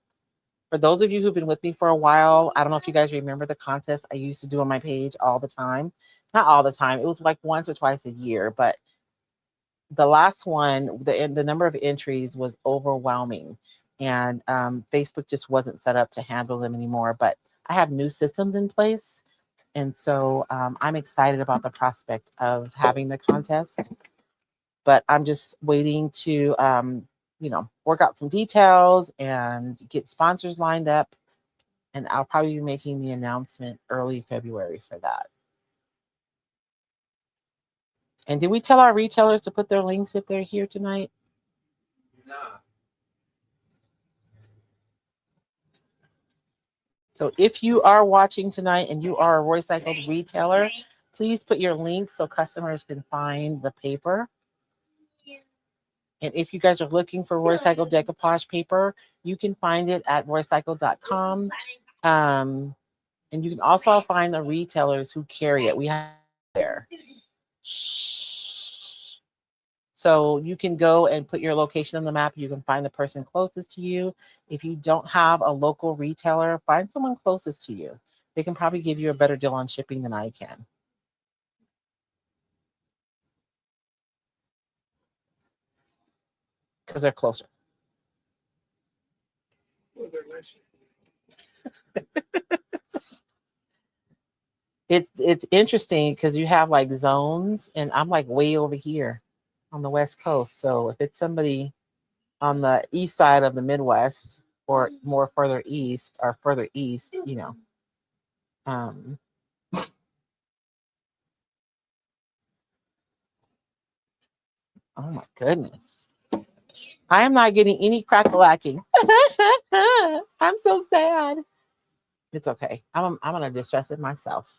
For those of you who've been with me for a while, I don't know if you guys remember the contest I used to do on my page all the time. Not all the time. It was like once or twice a year. But the last one, the number of entries was overwhelming. And Facebook just wasn't set up to handle them anymore. But I have new systems in place. And so I'm excited about the prospect of having the contest. But I'm just waiting to, work out some details and get sponsors lined up. And I'll probably be making the announcement early February for that. And did we tell our retailers to put their links if they're here tonight? Nah. So if you are watching tonight and you are a Roycycled retailer, please put your link so customers can find the paper. And if you guys are looking for Roycycled decoupage paper, you can find it at roycycled.com. And you can also find the retailers who carry it. We have it there. So you can go and put your location on the map. You can find the person closest to you. If you don't have a local retailer, find someone closest to you. They can probably give you a better deal on shipping than I can. Because they're closer. Well, they're nice. It's interesting because you have like zones, and I'm like way over here on the West Coast. So if it's somebody on the east side of the Midwest or more further east, you know. Oh my goodness. I am not getting any crack-a-lacking. I'm so sad. It's okay. I'm gonna distress it myself.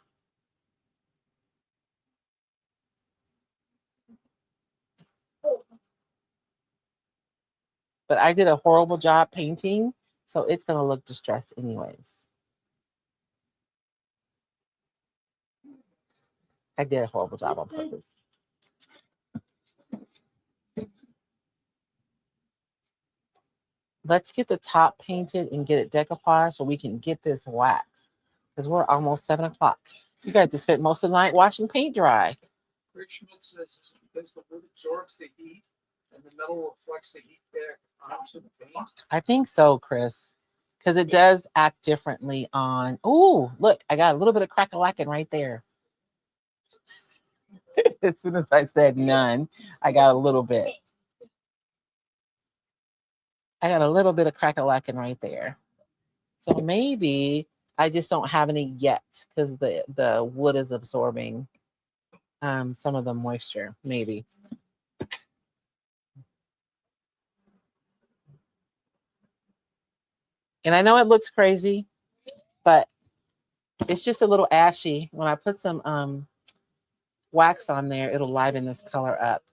But I did a horrible job painting, so it's gonna look distressed anyways. I did a horrible job on purpose. Let's get the top painted and get it decoupaged so we can get this waxed. Because we're almost 7 o'clock. You guys just spent most of the night watching paint dry. Rich Schmidt says it's because the wood absorbs the heat and the metal reflects the heat back onto the paint. I think so, Chris. Because it does act differently on. Oh, look, I got a little bit of crack-a-lacking right there. As soon as I said none, I got a little bit. I got a little bit of crack-a-lacking right there. So maybe I just don't have any yet because the wood is absorbing some of the moisture, maybe. And I know it looks crazy, but it's just a little ashy. When I put some wax on there, it'll liven this color up.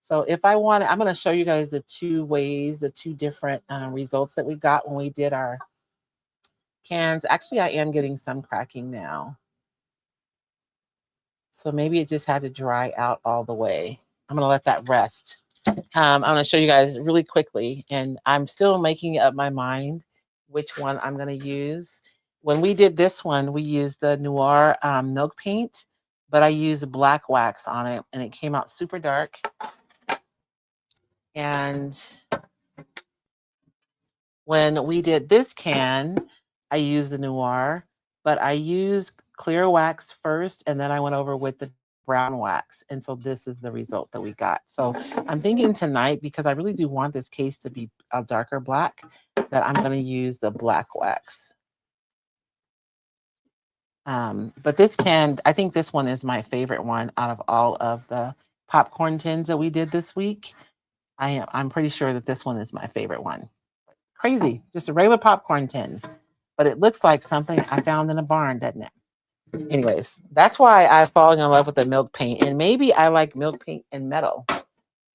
So if I want it, I'm going to show you guys the two different results that we got when we did our cans. Actually, I am getting some cracking now. So maybe it just had to dry out all the way. I'm going to let that rest. I'm going to show you guys really quickly. And I'm still making up my mind which one I'm going to use. When we did this one, we used the Noir milk paint, but I used black wax on it, and it came out super dark. And when we did this can, I used the Noir, but I used clear wax first, and then I went over with the brown wax. And so this is the result that we got. So I'm thinking tonight, because I really do want this case to be a darker black, that I'm going to use the black wax. But this can, I think this one is my favorite one out of all of the popcorn tins that we did this week. I'm pretty sure that this one is my favorite one. Crazy, just a regular popcorn tin, but it looks like something I found in a barn, doesn't it? Anyways, that's why I've fallen in love with the milk paint, and maybe I like milk paint and metal.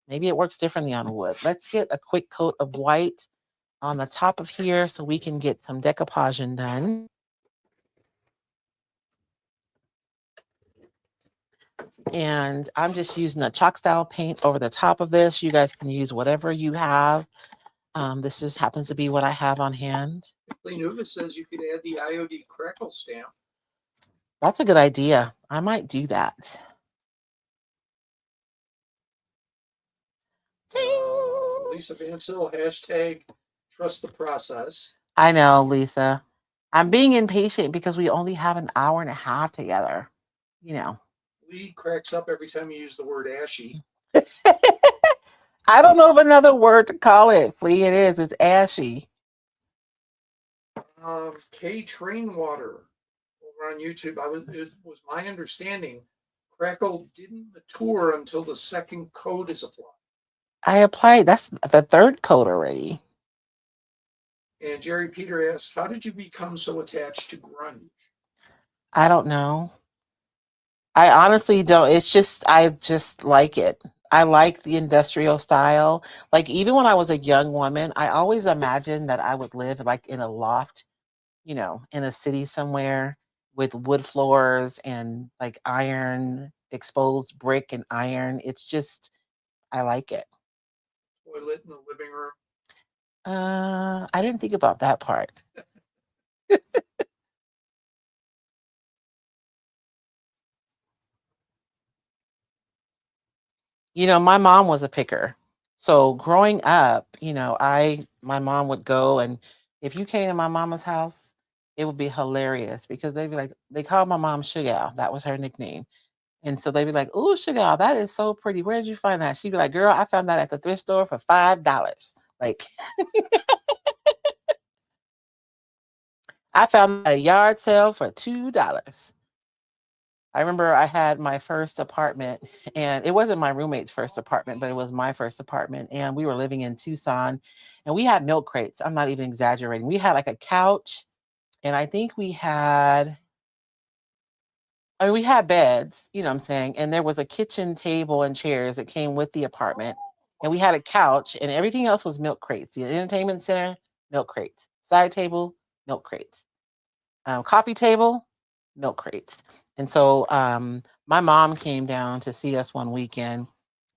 Maybe it works differently on wood. Let's get a quick coat of white on the top of here so we can get some decoupage done. And I'm just using a chalk style paint over the top of this. You guys can use whatever you have. This just happens to be what I have on hand. Lenuva says you could add the IOD crackle stamp. That's a good idea. I might do that. Lisa Vancil, hashtag trust the process. I know, Lisa. I'm being impatient because we only have an hour and a half together. You know. Lee cracks up every time you use the word ashy. I don't know of another word to call it. Flea, it is. It's ashy. K Trainwater over on YouTube. It was my understanding Crackle didn't mature until the second coat is applied. I applied. That's the third coat already. And Jerry Peter asked, how did you become so attached to grunge? I don't know. I honestly don't. It's just, I just like it. I like the industrial style. Like, even when I was a young woman, I always imagined that I would live like in a loft, in a city somewhere with wood floors and like iron, exposed brick and iron. It's just, I like it. Toilet in the living room. I didn't think about that part. My mom was a picker. So growing up, my mom would go, and if you came to my mama's house, it would be hilarious because they'd be like, they called my mom Sugar. That was her nickname. And so they'd be like, "Ooh, Sugar, that is so pretty. Where did you find that?" She'd be like, "Girl, I found that at the thrift store for $5. Like, I found a yard sale for $2. I remember I had my first apartment, and it wasn't my roommate's first apartment, but it was my first apartment. And we were living in Tucson, and we had milk crates. I'm not even exaggerating. We had like a couch, and I think we had beds, you know what I'm saying? And there was a kitchen table and chairs that came with the apartment. And we had a couch, and everything else was milk crates. The entertainment center, milk crates. Side table, milk crates. Coffee table, milk crates. And so my mom came down to see us one weekend,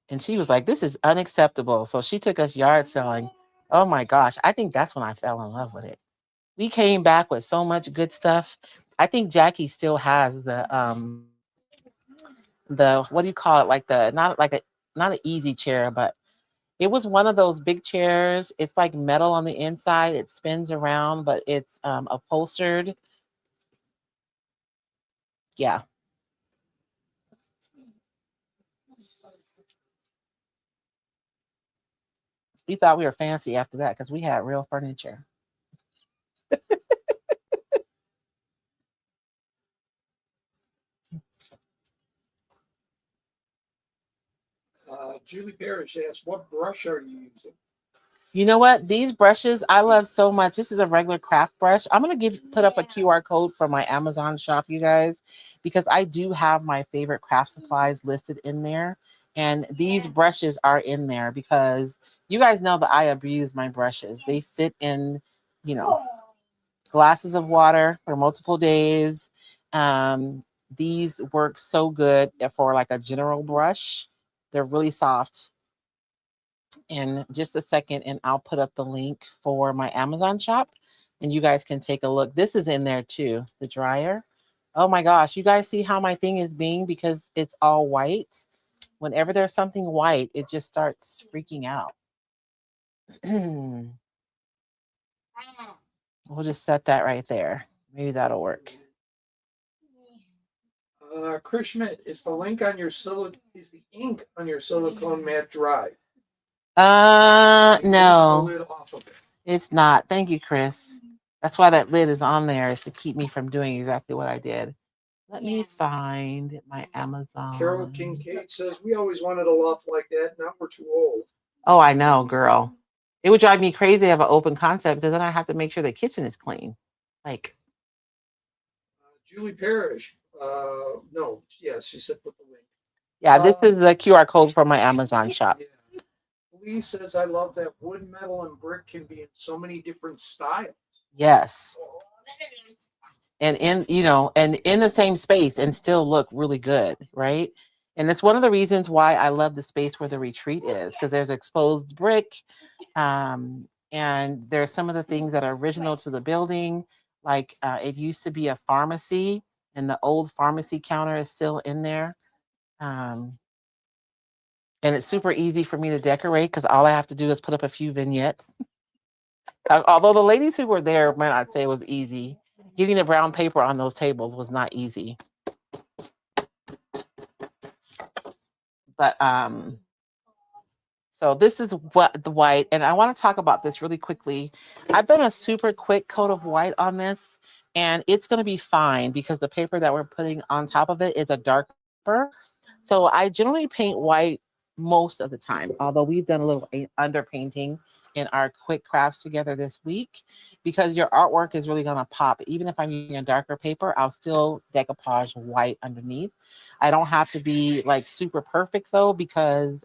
and she was like, "This is unacceptable." So she took us yard selling. Oh my gosh. I think that's when I fell in love with it. We came back with so much good stuff. I think Jackie still has the what do you call it? Like the not an easy chair, but it was one of those big chairs. It's like metal on the inside. It spins around, but it's upholstered. Yeah. We thought we were fancy after that because we had real furniture. Julie Parrish asked, what brush are you using? You know what? These brushes I love so much. This is a regular craft brush. I'm gonna put up a QR code for my Amazon shop, you guys, because I do have my favorite craft supplies listed in there. And these brushes are in there because you guys know that I abuse my brushes. They sit in, you know, glasses of water for multiple days. These work so good for like a general brush. They're really soft. In just a second, and I'll put up the link for my Amazon shop, and you guys can take a look. This is in there too, the dryer. Oh my gosh, you guys see how my thing is being because it's all white. Whenever there's something white, it just starts freaking out. We'll just set that right there. Maybe that'll work. Chris Schmidt, is the ink on your silicone mat dry? No, Off of it. It's not. Thank you, Chris. That's why that lid is on there, is to keep me from doing exactly what I did. Let me find my Amazon. Carol Kincaid says, we always wanted a loft like that. Now we're too old. Oh, I know, girl. It would drive me crazy to have an open concept because then I have to make sure the kitchen is clean. Like, Julie Parrish. No, yes, she said put the link. Yeah, this is the QR code for my Amazon shop. Yeah. Lee says, I love that wood, metal, and brick can be in so many different styles. Yes. And in the same space and still look really good, right? And it's one of the reasons why I love the space where the retreat is, because there's exposed brick, and there's some of the things that are original to the building. Like it used to be a pharmacy, and the old pharmacy counter is still in there. And it's super easy for me to decorate because all I have to do is put up a few vignettes. Although the ladies who were there might not say it was easy. Getting the brown paper on those tables was not easy. But So this is what the white, and I want to talk about this really quickly. I've done a super quick coat of white on this, and it's going to be fine because the paper that we're putting on top of it is a dark paper. So I generally paint white most of the time, although we've done a little underpainting in our quick crafts together this week, because your artwork is really going to pop. Even if I'm using a darker paper, I'll still decoupage white underneath. I don't have to be like super perfect though, because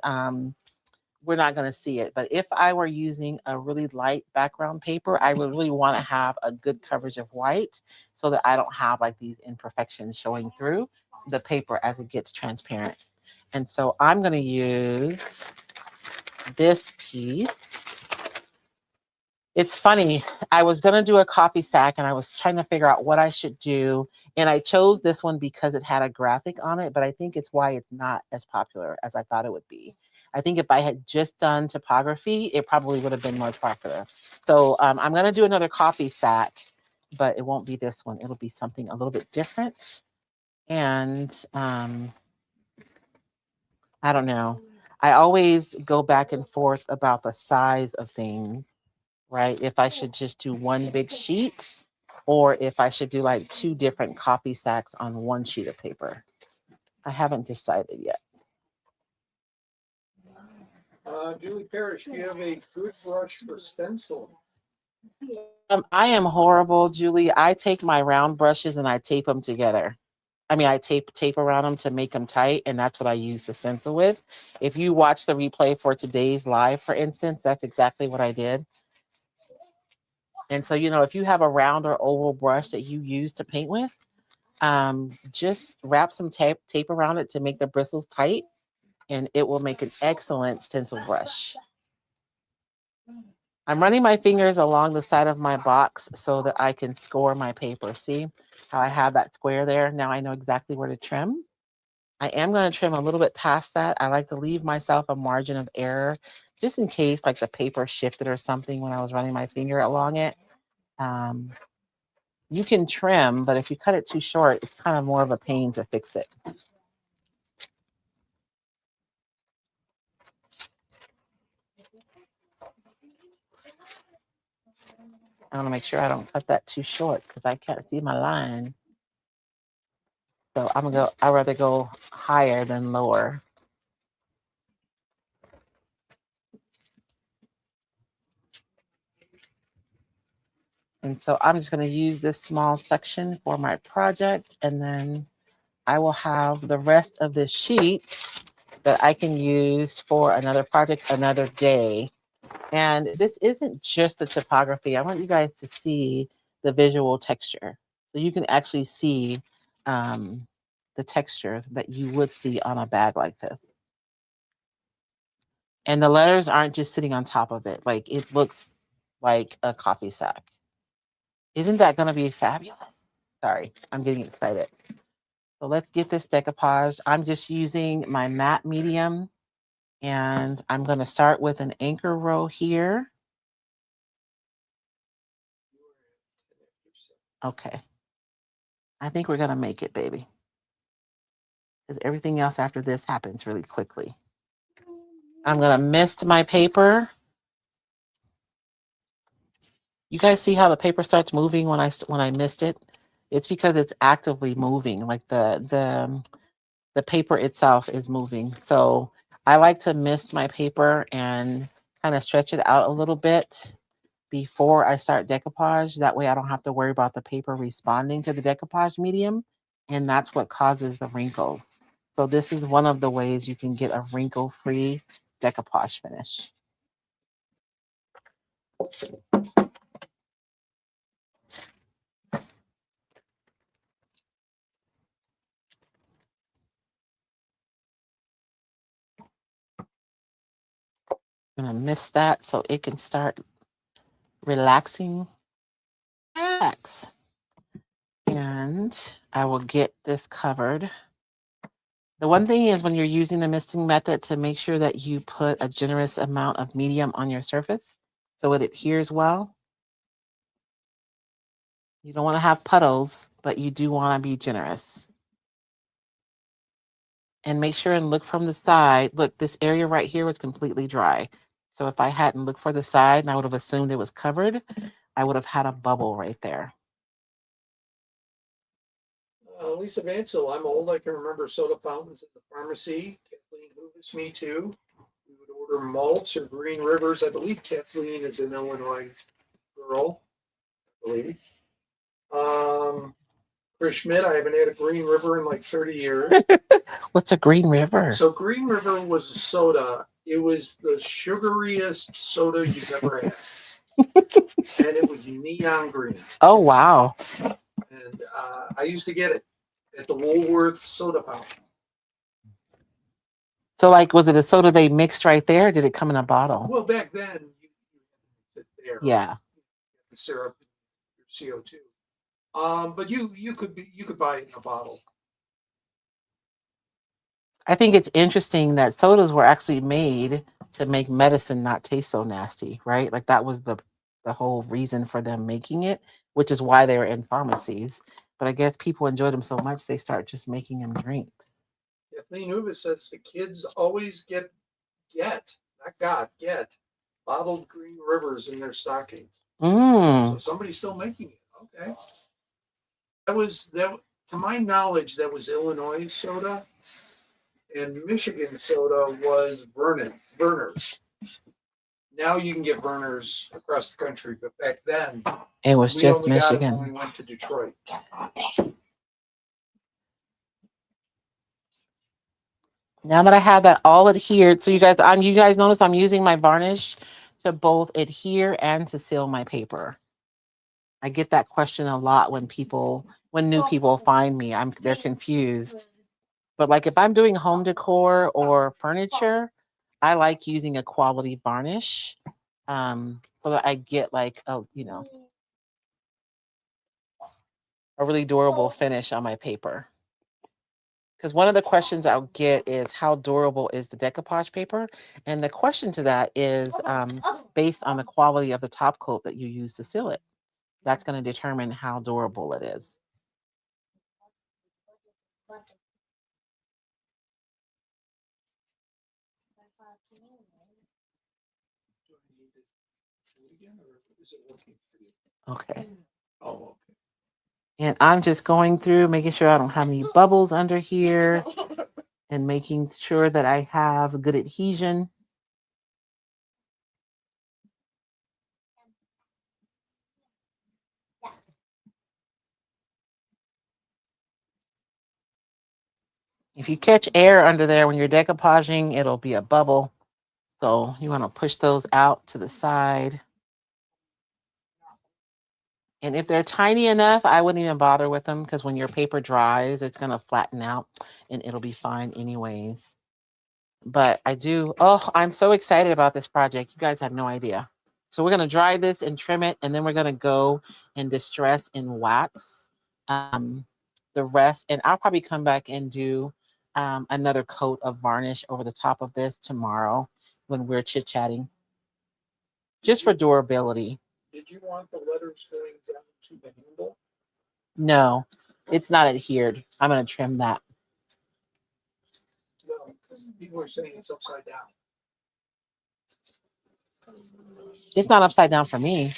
we're not going to see it. But if I were using a really light background paper, I would really want to have a good coverage of white so that I don't have like these imperfections showing through the paper as it gets transparent. And so I'm going to use this piece. It's funny. I was going to do a coffee sack and I was trying to figure out what I should do. And I chose this one because it had a graphic on it, but I think it's why it's not as popular as I thought it would be. I think if I had just done typography, it probably would have been more popular. So I'm going to do another coffee sack, but it won't be this one. It'll be something a little bit different. And I don't know. I always go back and forth about the size of things, right? If I should just do one big sheet or if I should do like two different coffee sacks on one sheet of paper. I haven't decided yet. Julie Parrish, do you have a good brush for stencil? I am horrible, Julie. I take my round brushes and I tape them together. I mean, I tape around them to make them tight, and that's what I use the stencil with. If you watch the replay for today's live, for instance, that's exactly what I did. And so, you know, if you have a round or oval brush that you use to paint with, just wrap some tape around it to make the bristles tight, and it will make an excellent stencil brush. I'm running my fingers along the side of my box so that I can score my paper. See how I have that square there? Now I know exactly where to trim. I am going to trim a little bit past that. I like to leave myself a margin of error just in case like the paper shifted or something when I was running my finger along it. You can trim, but if you cut it too short, it's kind of more of a pain to fix it. I want to make sure I don't cut that too short because I can't see my line. So I'd rather go higher than lower. And so I'm just going to use this small section for my project, and then I will have the rest of this sheet that I can use for another project another day. And this isn't just the typography. I want you guys to see the visual texture. So you can actually see the texture that you would see on a bag like this. And the letters aren't just sitting on top of it. Like it looks like a coffee sack. Isn't that going to be fabulous? Sorry, I'm getting excited. So let's get this decoupage. I'm just using my matte medium, and I'm going to start with an anchor row here. Okay. I think we're going to make it, baby. Because everything else after this happens really quickly. I'm going to mist my paper. You guys see how the paper starts moving when I mist it? It's because it's actively moving. Like the paper itself is moving. So I like to mist my paper and kind of stretch it out a little bit before I start decoupage. That way I don't have to worry about the paper responding to the decoupage medium. And that's what causes the wrinkles. So this is one of the ways you can get a wrinkle-free decoupage finish. I'm gonna mist that so it can start relaxing. Relax. And I will get this covered. The one thing is when you're using the misting method to make sure that you put a generous amount of medium on your surface so it adheres well. You don't want to have puddles, but you do want to be generous. And make sure and look from the side. Look, this area right here was completely dry. So if I hadn't looked for the side and I would have assumed it was covered, I would have had a bubble right there. Lisa Vansel, I'm old. I can remember soda fountains at the pharmacy. Kathleen Hoovis, me too. We would order malts or Green Rivers. I believe Kathleen is an Illinois girl. I believe. Chris Schmidt, I haven't had a Green River in like 30 years. What's a Green River? So Green River was a soda. It was the sugariest soda you've ever had. And it was neon green. Oh, wow. And I used to get it at the Woolworths soda fountain. So, like, was it a soda they mixed right there? Or did it come in a bottle? Well, back then, you sit there. Yeah. The syrup, your CO2. But you could buy it in a bottle. I think it's interesting that sodas were actually made to make medicine not taste so nasty, right? Like that was the whole reason for them making it, which is why they were in pharmacies. But I guess people enjoyed them so much they start just making them drink. Kathleen Hoover says the kids always get bottled Green Rivers in their stockings. So somebody's still making it. Okay. That to my knowledge, that was Illinois soda. And Michigan soda was Vernors. Now you can get Vernors across the country, but back then it was just only Michigan. Got it when we went to Detroit. Now that I have that all adhered, so you guys notice I'm using my varnish to both adhere and to seal my paper. I get that question a lot when new people find me. They're confused. But like if I'm doing home decor or furniture, I like using a quality varnish so that I get like a really durable finish on my paper. Because one of the questions I'll get is how durable is the decoupage paper? And the question to that is based on the quality of the top coat that you use to seal it. That's going to determine how durable it is. Okay. Oh, okay. And I'm just going through, making sure I don't have any bubbles under here and making sure that I have good adhesion. If you catch air under there when you're decoupaging, it'll be a bubble. So you want to push those out to the side. And if they're tiny enough, I wouldn't even bother with them because when your paper dries, it's going to flatten out and it'll be fine anyways. But I'm so excited about this project. You guys have no idea. So we're going to dry this and trim it, and then we're going to go and distress and wax the rest. And I'll probably come back and do another coat of varnish over the top of this tomorrow when we're chit-chatting, just for durability. Did you want the letters going down to the handle? No, it's not adhered. I'm going to trim that. No, because people are saying it's upside down. It's not upside down for me.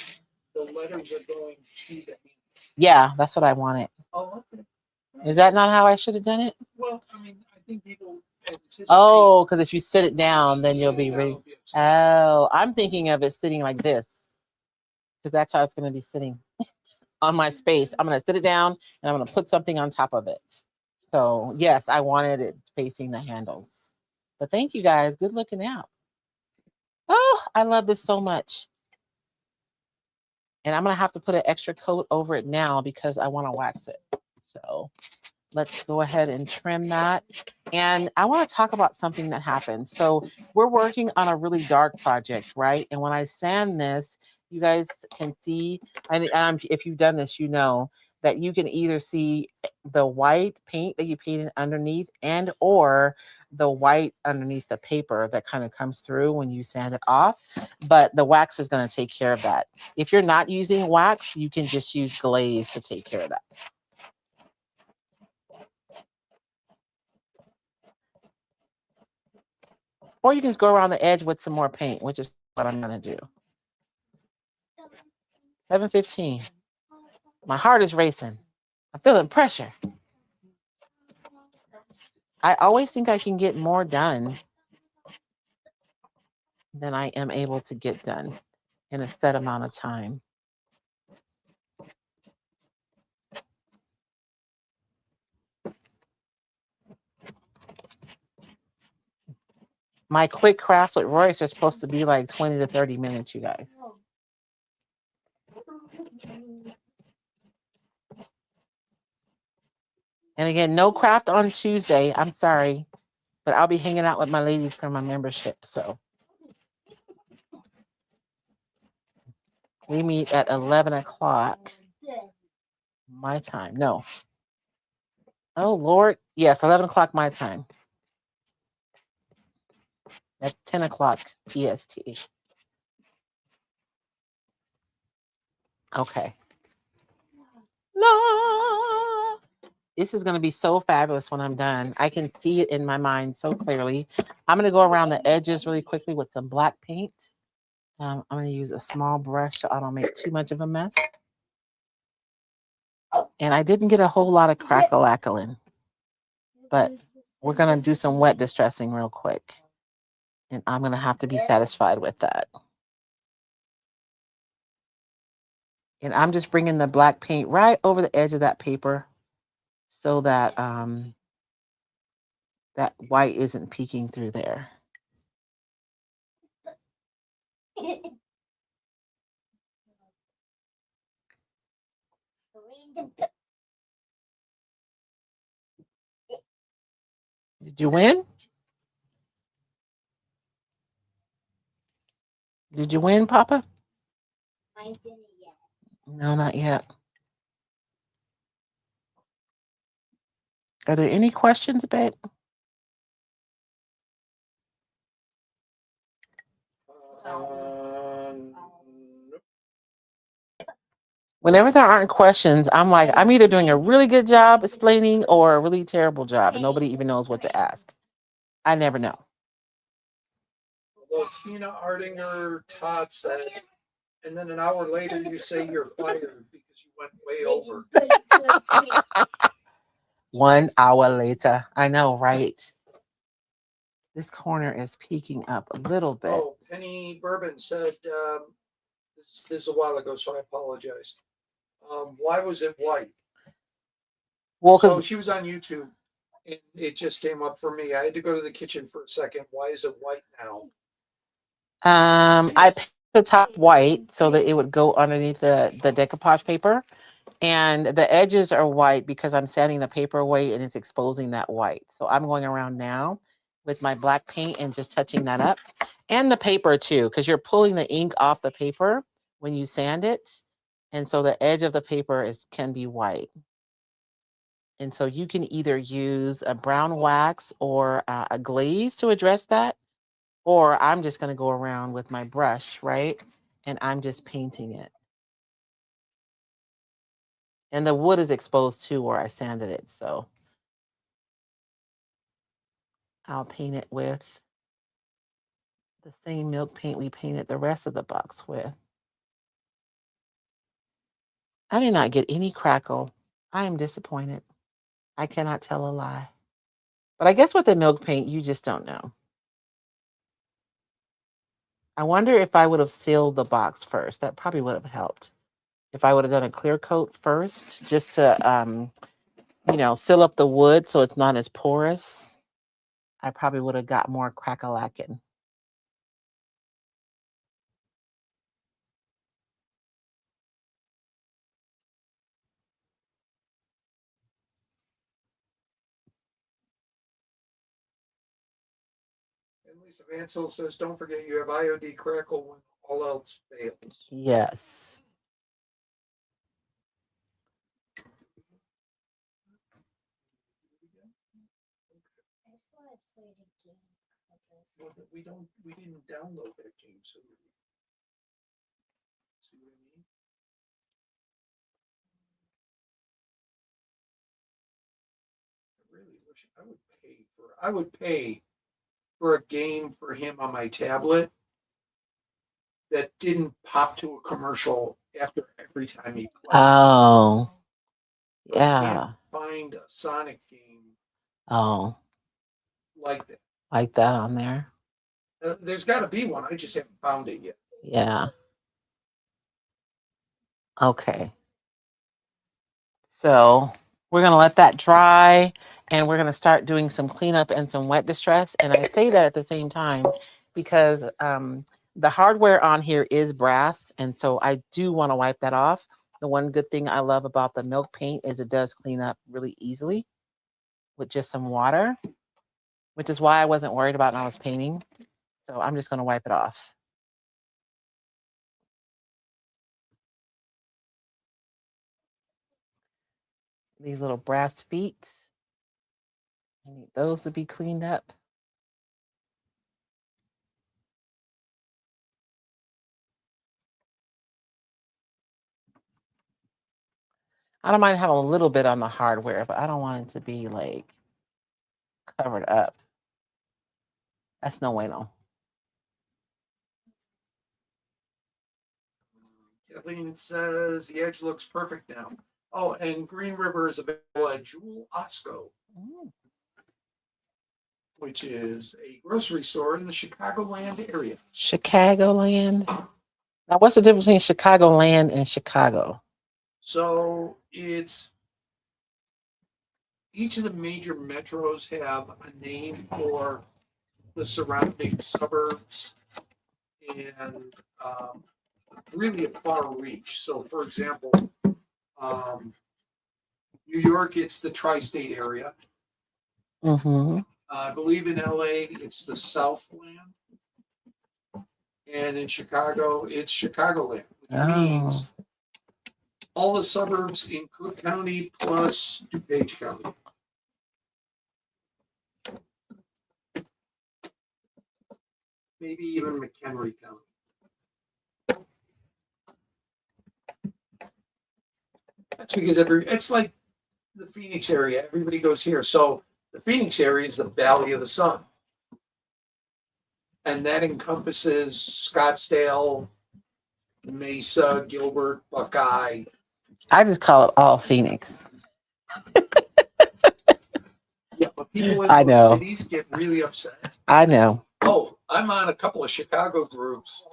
The letters are going to the handle. Yeah, that's what I wanted. Oh, okay. Is that not how I should have done it? Well, I mean, I think people anticipate. Oh, because if you sit it down, then you'll be ready. Oh, I'm thinking of it sitting like this, because that's how it's going to be sitting on my space. I'm going to sit it down and I'm going to put something on top of it. So yes, I wanted it facing the handles. But thank you guys. Good looking out. Oh, I love this so much. And I'm going to have to put an extra coat over it now because I want to wax it. So let's go ahead and trim that. And I want to talk about something that happened. So we're working on a really dark project, right? And when I sand this, you guys can see, and if you've done this, you know that you can either see the white paint that you painted underneath and or the white underneath the paper that kind of comes through when you sand it off. But the wax is going to take care of that. If you're not using wax, you can just use glaze to take care of that. Or you can just go around the edge with some more paint, which is what I'm going to do. 7:15. My heart is racing. I'm feeling pressure. I always think I can get more done than I am able to get done in a set amount of time. My quick crafts with Royce are supposed to be like 20 to 30 minutes, you guys. And again, no craft on Tuesday. I'm sorry, but I'll be hanging out with my ladies for my membership. So we meet at 11 o'clock my time. No. Oh, Lord. Yes, 11 o'clock my time. That's 10 o'clock EST. Okay. No. This is going to be so fabulous when I'm done. I can see it in my mind so clearly. I'm going to go around the edges really quickly with some black paint. I'm going to use a small brush so I don't make too much of a mess. And I didn't get a whole lot of crackle-ackling, but we're going to do some wet distressing real quick. And I'm going to have to be satisfied with that. And I'm just bringing the black paint right over the edge of that paper so that that white isn't peeking through there. Did you win? Did you win, Papa? I didn't yet. No, not yet. Are there any questions, babe? Nope. Whenever there aren't questions, I'm like, I'm either doing a really good job explaining or a really terrible job, and nobody even knows what to ask. I never know. Although Tina Ardinger Todd said, and then an hour later you say you're fired because you went way over. 1 hour later. I know, right? This corner is peeking up a little bit. Oh, Penny Bourbon said, this is a while ago, so I apologize. Why was it white? Well, So because she was on YouTube, and it just came up for me. I had to go to the kitchen for a second. Why is it white now? I painted the top white so that it would go underneath the decoupage paper. And the edges are white because I'm sanding the paper away and it's exposing that white. So I'm going around now with my black paint and just touching that up. And the paper too, because you're pulling the ink off the paper when you sand it. And so the edge of the paper can be white. And so you can either use a brown wax or a glaze to address that. Or I'm just going to go around with my brush, right? And I'm just painting it. And the wood is exposed too where I sanded it. So I'll paint it with the same milk paint we painted the rest of the box with. I did not get any crackle. I am disappointed. I cannot tell a lie. But I guess with the milk paint, you just don't know. I wonder if I would have sealed the box first. That probably would have helped. If I would have done a clear coat first, just to, seal up the wood so it's not as porous, I probably would have got more crack-a-lackin'. And Lisa Vansel says, don't forget you have IOD crackle when all else fails. Yes. We didn't download that game, so see what I mean? I really wish I would pay for a game for him on my tablet that didn't pop to a commercial after every time he plays. Oh, I yeah. can't find a Sonic game Oh, like that. like that on there. There's got to be one. I just haven't found it yet. Yeah. Okay. So we're going to let that dry and we're going to start doing some cleanup and some wet distress. And I say that at the same time because the hardware on here is brass. And so I do want to wipe that off. The one good thing I love about the milk paint is it does clean up really easily with just some water, which is why I wasn't worried about when I was painting. So I'm just going to wipe it off. These little brass feet, I need those to be cleaned up. I don't mind having a little bit on the hardware, but I don't want it to be like covered up. That's no way, no. Kathleen says the edge looks perfect now. Oh, and Green River is available at Jewel Osco, which is a grocery store in the Chicagoland area. Chicagoland. Now, what's the difference between Chicagoland and Chicago? So it's each of the major metros have a name for the surrounding suburbs and really a far reach. So, for example, New York, it's the tri-state area. Mm-hmm. I believe in LA, it's the Southland. And in Chicago, it's Chicagoland, which means all the suburbs in Cook County plus DuPage County. Maybe even McHenry County. That's because it's like the Phoenix area. Everybody goes here. So the Phoenix area is the Valley of the Sun. And that encompasses Scottsdale, Mesa, Gilbert, Buckeye. I just call it all Phoenix. Yeah, but people in I those know. cities get really upset. I know. Oh, I'm on a couple of Chicago groups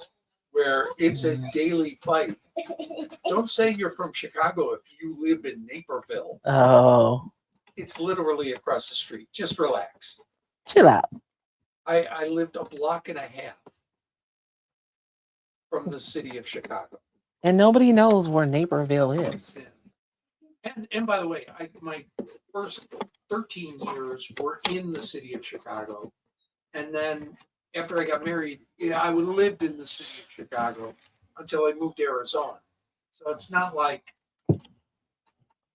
where it's a daily fight. Don't say you're from Chicago if you live in Naperville. Oh, It's literally across the street. Just relax. chill out. I lived a block and a half from the city of Chicago. And nobody knows where Naperville is. And by the way, my first 13 years were in the city of Chicago. And then after I got married, I lived in the city of Chicago until I moved to Arizona. So it's not like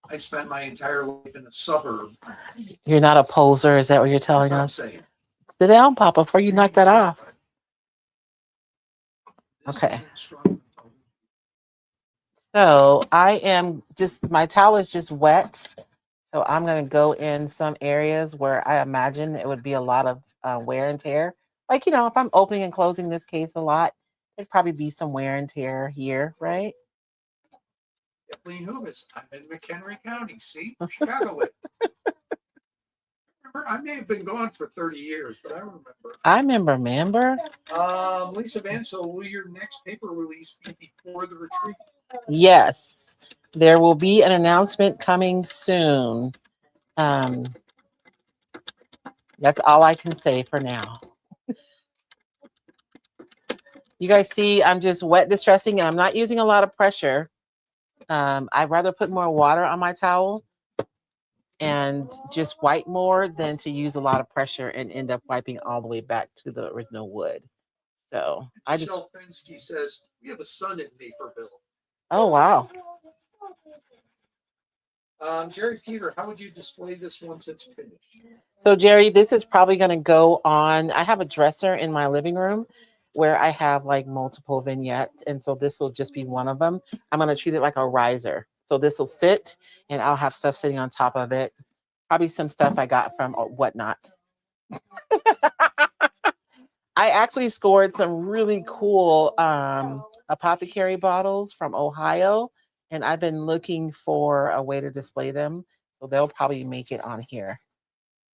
I spent my entire life in a suburb. You're not a poser, is that what you're telling That's us? what I'm saying. Sit down, Papa, before you knock that off. This Okay. isn't strong. So I am my towel is just wet. So I'm going to go in some areas where I imagine it would be a lot of wear and tear. Like, if I'm opening and closing this case a lot, there'd probably be some wear and tear here, right? Kathleen Hoovis, I'm in McHenry County. See, Chicago. I may have been gone for 30 years, but I remember. Lisa Van, so will your next paper release be before the retreat? Yes, there will be an announcement coming soon. That's all I can say for now. You guys see, I'm just wet distressing and I'm not using a lot of pressure. I'd rather put more water on my towel and just wipe more than to use a lot of pressure and end up wiping all the way back to the original wood. So I just. Michelle Fensky says we have a son in Naperville. Oh wow. Jerry Peter, how would you display this once it's finished? So Jerry, this is probably going to go on. I have a dresser in my living room where I have like multiple vignettes, and so this will just be one of them. I'm going to treat it like a riser. So this will sit and I'll have stuff sitting on top of it. Probably some stuff I got from Whatnot. I actually scored some really cool apothecary bottles from Ohio, and I've been looking for a way to display them. So they'll probably make it on here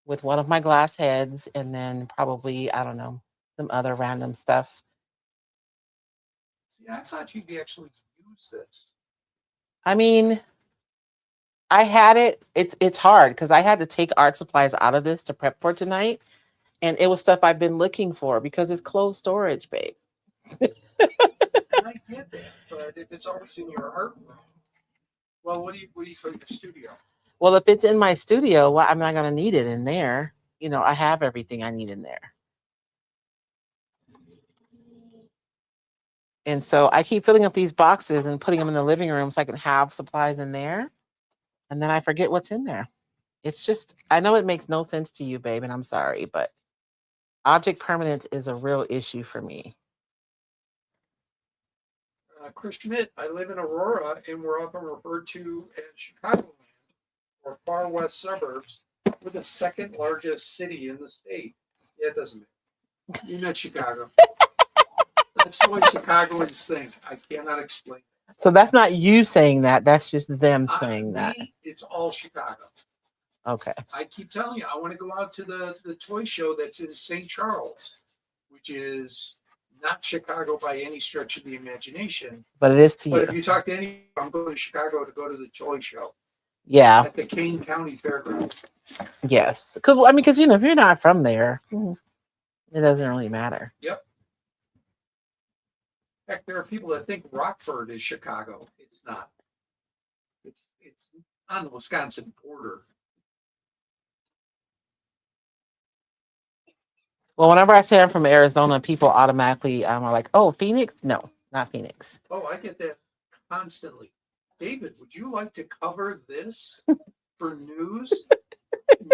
with one of my glass heads, and then probably, I don't know, some other random stuff. See, I thought you'd actually use this. I mean, I had it. It's hard because I had to take art supplies out of this to prep for tonight, and it was stuff I've been looking for because it's closed storage, babe. And I get that, but if it's always in your art room, well, what do you for your studio? Well, if it's in my studio, well, I'm not gonna need it in there. You know, I have everything I need in there. And so I keep filling up these boxes and putting them in the living room so I can have supplies in there. And then I forget what's in there. It's just, I know it makes no sense to you, babe, and I'm sorry, but object permanence is a real issue for me. Chris Schmidt, I live in Aurora, and we're often referred to as Chicagoland, or far west suburbs. We're the second largest city in the state. Yeah, it doesn't matter. You know Chicago. That's the way Chicagoans think. I cannot explain. So that's not you saying that. That's just them saying that. It's all Chicago. Okay. I keep telling you, I want to go out to the toy show that's in St. Charles, which is not Chicago by any stretch of the imagination. But it is to you. But if you talk to anyone, I'm going to Chicago to go to the toy show. Yeah. At the Kane County Fairgrounds. Yes. Because you know, if you're not from there, it doesn't really matter. Yep. Heck, there are people that think Rockford is Chicago. It's not. It's on the Wisconsin border. Well, whenever I say I'm from Arizona, people automatically are like, "Oh, Phoenix? No, not Phoenix." Oh, I get that constantly. David, would you like to cover this for news?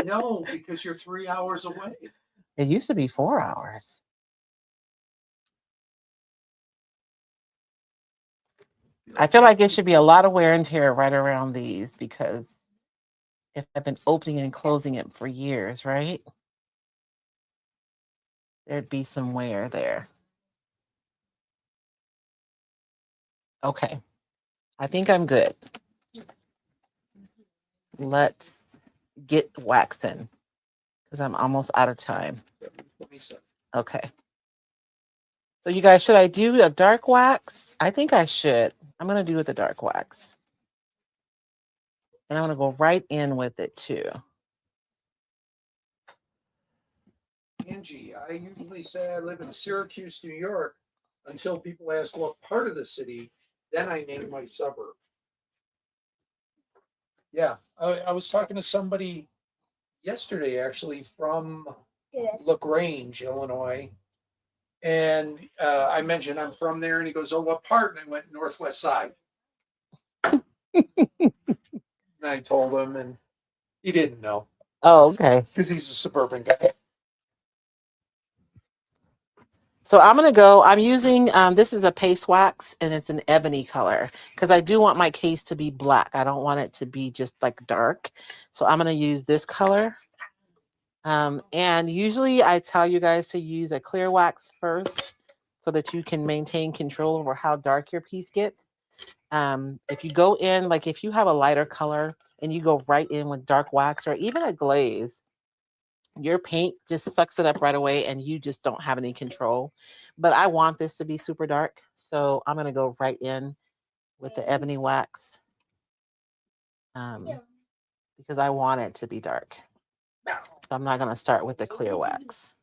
No, because you're 3 hours away. It used to be 4 hours. I feel like it should be a lot of wear and tear right around these because if I've been opening and closing it for years, right? There'd be some wear there. Okay. I think I'm good. Let's get waxing because I'm almost out of time. Okay. So you guys, should I do a dark wax? I think I should. I'm going to do it the dark wax. And I'm going to go right in with it too. Angie, I usually say I live in Syracuse, New York, until people ask what part of the city, then I name my suburb. Yeah, I was talking to somebody yesterday, actually, from LaGrange, Illinois. And I mentioned I'm from there, and he goes, "Oh, what part?" And I went, "Northwest side." And I told him, and he didn't know. Oh, okay. Because he's a suburban guy. So I'm going to go, I'm using, this is a paste wax and it's an ebony color because I do want my case to be black. I don't want it to be just like dark. So I'm going to use this color. And usually I tell you guys to use a clear wax first so that you can maintain control over how dark your piece gets. If you go in, like if you have a lighter color and you go right in with dark wax or even a glaze, your paint just sucks it up right away and you just don't have any control. But I want this to be super dark. So I'm going to go right in with the ebony wax because I want it to be dark. So I'm not going to start with the clear wax.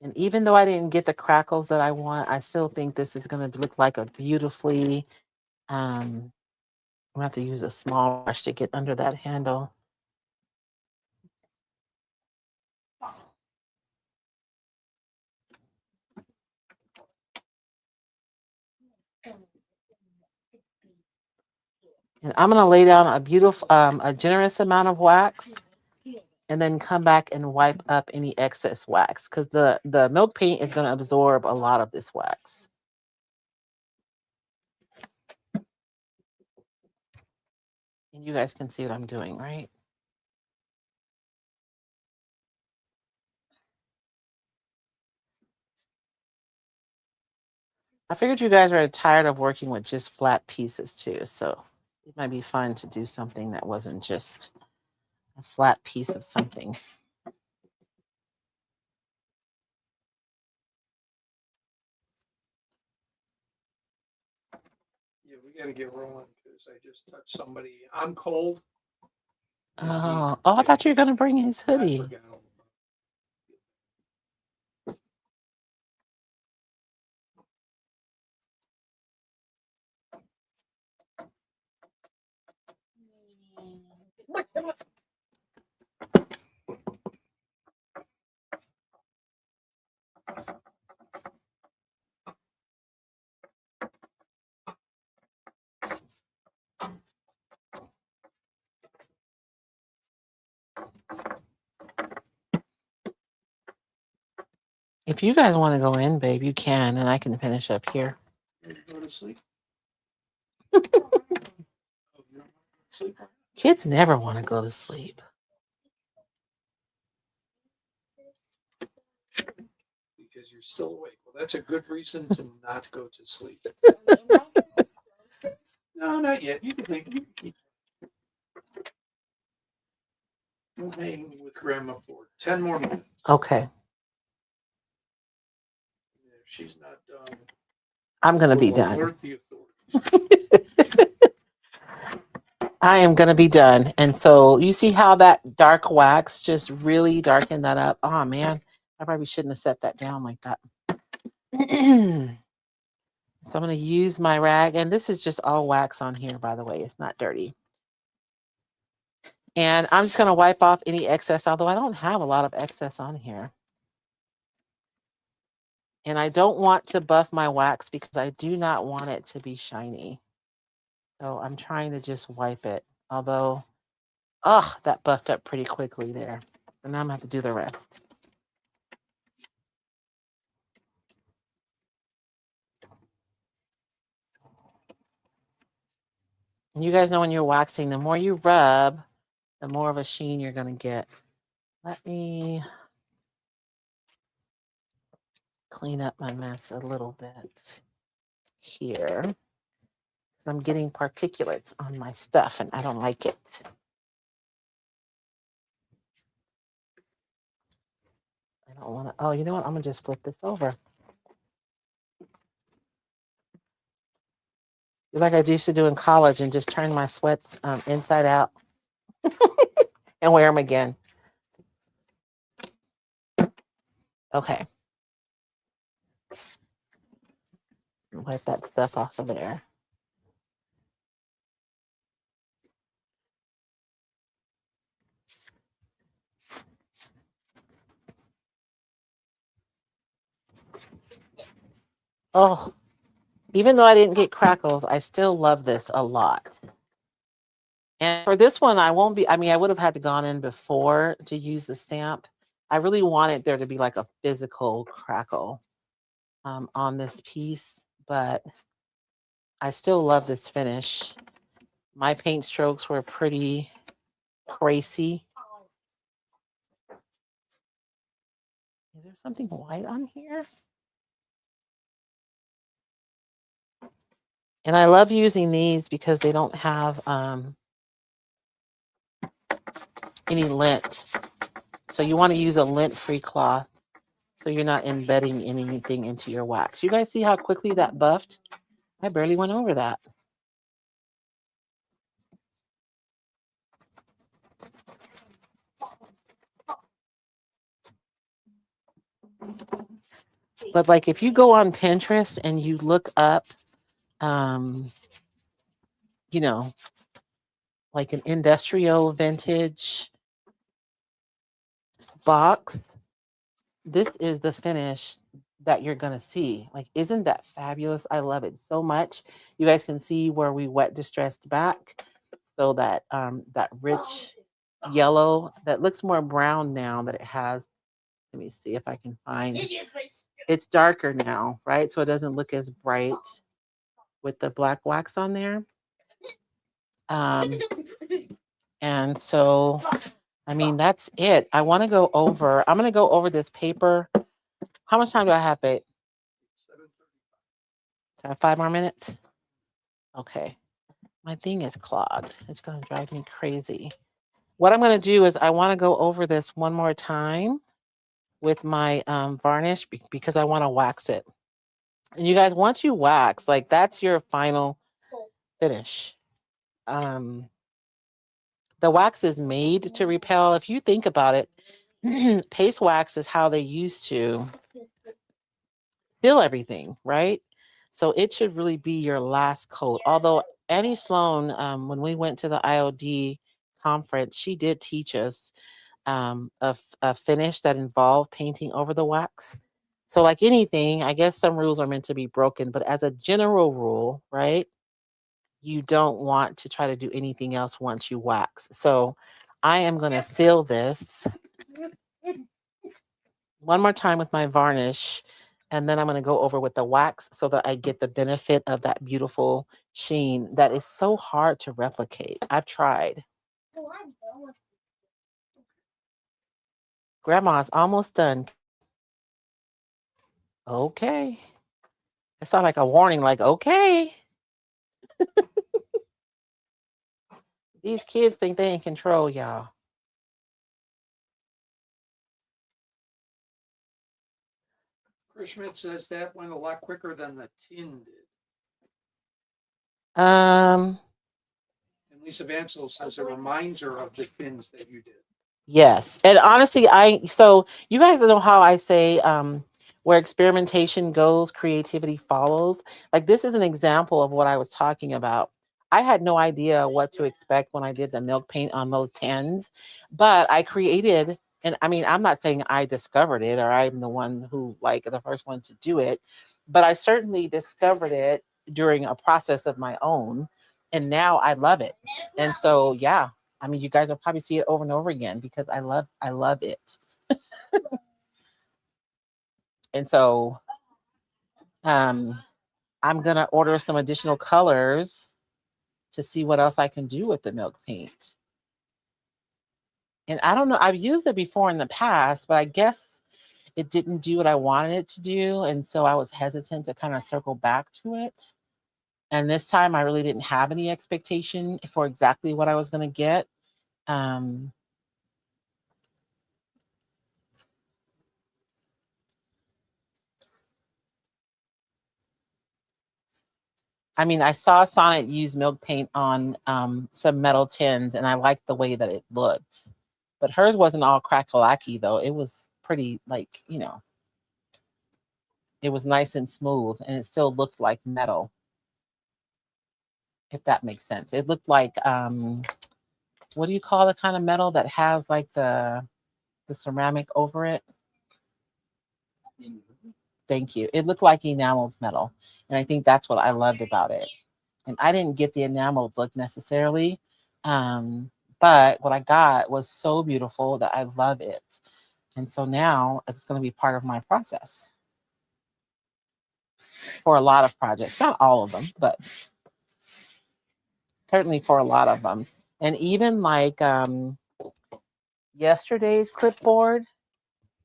And even though I didn't get the crackles that I want, I still think this is going to look like a beautifully, I'm going to have to use a small brush to get under that handle. And I'm going to lay down a beautiful, a generous amount of wax and then come back and wipe up any excess wax because the milk paint is going to absorb a lot of this wax. And you guys can see what I'm doing, right? I figured you guys are tired of working with just flat pieces too, so it might be fun to do something that wasn't just a flat piece of something. Yeah, we gotta get rolling because I just touched somebody. I'm cold. Oh, I thought you were gonna bring his I hoodie. forgot all about If you guys want to go in, babe, you can, and I can finish up here. Ready to go to sleep? Oh, you don't want to sleep? Kids never want to go to sleep. Because you're still awake. Well, that's a good reason to not go to sleep. No, not yet. You can think. You can keep. We'll hang with Grandma for 10 more minutes. Okay, If she's not done, I'm gonna be we'll done. alert the authorities. I am gonna be done. And so you see how that dark wax just really darkened that up? Oh man, I probably shouldn't have set that down like that. So I'm going to use my rag, and this is just all wax on here, by the way. It's not dirty. And I'm just going to wipe off any excess, although I don't have a lot of excess on here. And I don't want to buff my wax because I do not want it to be shiny. So I'm trying to just wipe it. Although, that buffed up pretty quickly there. So now I'm going to have to do the rest. And you guys know when you're waxing, the more you rub, the more of a sheen you're going to get. Let me clean up my mess a little bit here. I'm getting particulates on my stuff and I don't like it. I don't want to. Oh, you know what? I'm going to just flip this over. Like I used to do in college and just turn my sweats inside out and wear them again. Okay. Wipe that stuff off of there. Oh, even though I didn't get crackles, I still love this a lot. And for this one, I won't be, I would have had to gone in before to use the stamp. I really wanted there to be like a physical crackle on this piece, but I still love this finish. My paint strokes were pretty crazy. Is there something white on here? And I love using these because they don't have any lint. So you want to use a lint-free cloth so you're not embedding anything into your wax. You guys see how quickly that buffed? I barely went over that. But like if you go on Pinterest and you look up, you know, like an industrial vintage box, this is the finish that you're going to see. Like, isn't that fabulous? I love it so much. You guys can see where we wet distressed back. So that that rich yellow that looks more brown now that it has. Let me see if I can find it's darker now, right? So it doesn't look as bright with the black wax on there. And so, I mean, that's it. I want to go over, I'm going to go over this paper. How much time do I have, babe? So I have 5 more minutes. Okay. My thing is clogged. It's going to drive me crazy. What I'm going to do is I want to go over this one more time with my varnish because I want to wax it. And you guys, once you wax, like that's your final finish. The wax is made to repel. If you think about it, paste wax is how they used to fill everything, right? So it should really be your last coat. Although Annie Sloan, when we went to the IOD conference, she did teach us a finish that involved painting over the wax. So like anything, I guess some rules are meant to be broken, but as a general rule, right? You don't want to try to do anything else once you wax. So I am going to seal this one more time with my varnish, and then I'm going to go over with the wax so that I get the benefit of that beautiful sheen that is so hard to replicate. I've tried. Grandma's almost done. Okay. It sounds like a warning, like, okay. These kids think they in control, y'all. Chris Schmidt says that went a lot quicker than the tin did. Um, And Lisa Vansel says it reminds her of the fins that you did. yes. And honestly, so you guys know how I say where experimentation goes, creativity follows. Like this is an example of what I was talking about. I had no idea what to expect when I did the milk paint on those tins, but I created, and I mean, I'm not saying I discovered it or I'm the one who like the first one to do it, but I certainly discovered it during a process of my own. And now I love it. And so, yeah, I mean, you guys will probably see it over and over again because I love it. And so, I'm gonna order some additional colors to see what else I can do with the milk paint. And I don't know, I've used it before in the past, but I guess it didn't do what I wanted it to do, and so I was hesitant to kind of circle back to it. And this time, I really didn't have any expectation for exactly what I was gonna get. Um, I mean, I saw Sonnet use milk paint on some metal tins, and I liked the way that it looked. But hers wasn't all crackalacky, though. It was pretty, like, it was nice and smooth, and it still looked like metal, if that makes sense. It looked like, what do you call the kind of metal that has, like, the ceramic over it? Thank you. It looked like enameled metal, and I think that's what I loved about it. And I didn't get the enameled look necessarily, but what I got was so beautiful that I love it. And so now it's going to be part of my process for a lot of projects, not all of them, but certainly for a lot of them. And even like yesterday's clipboard,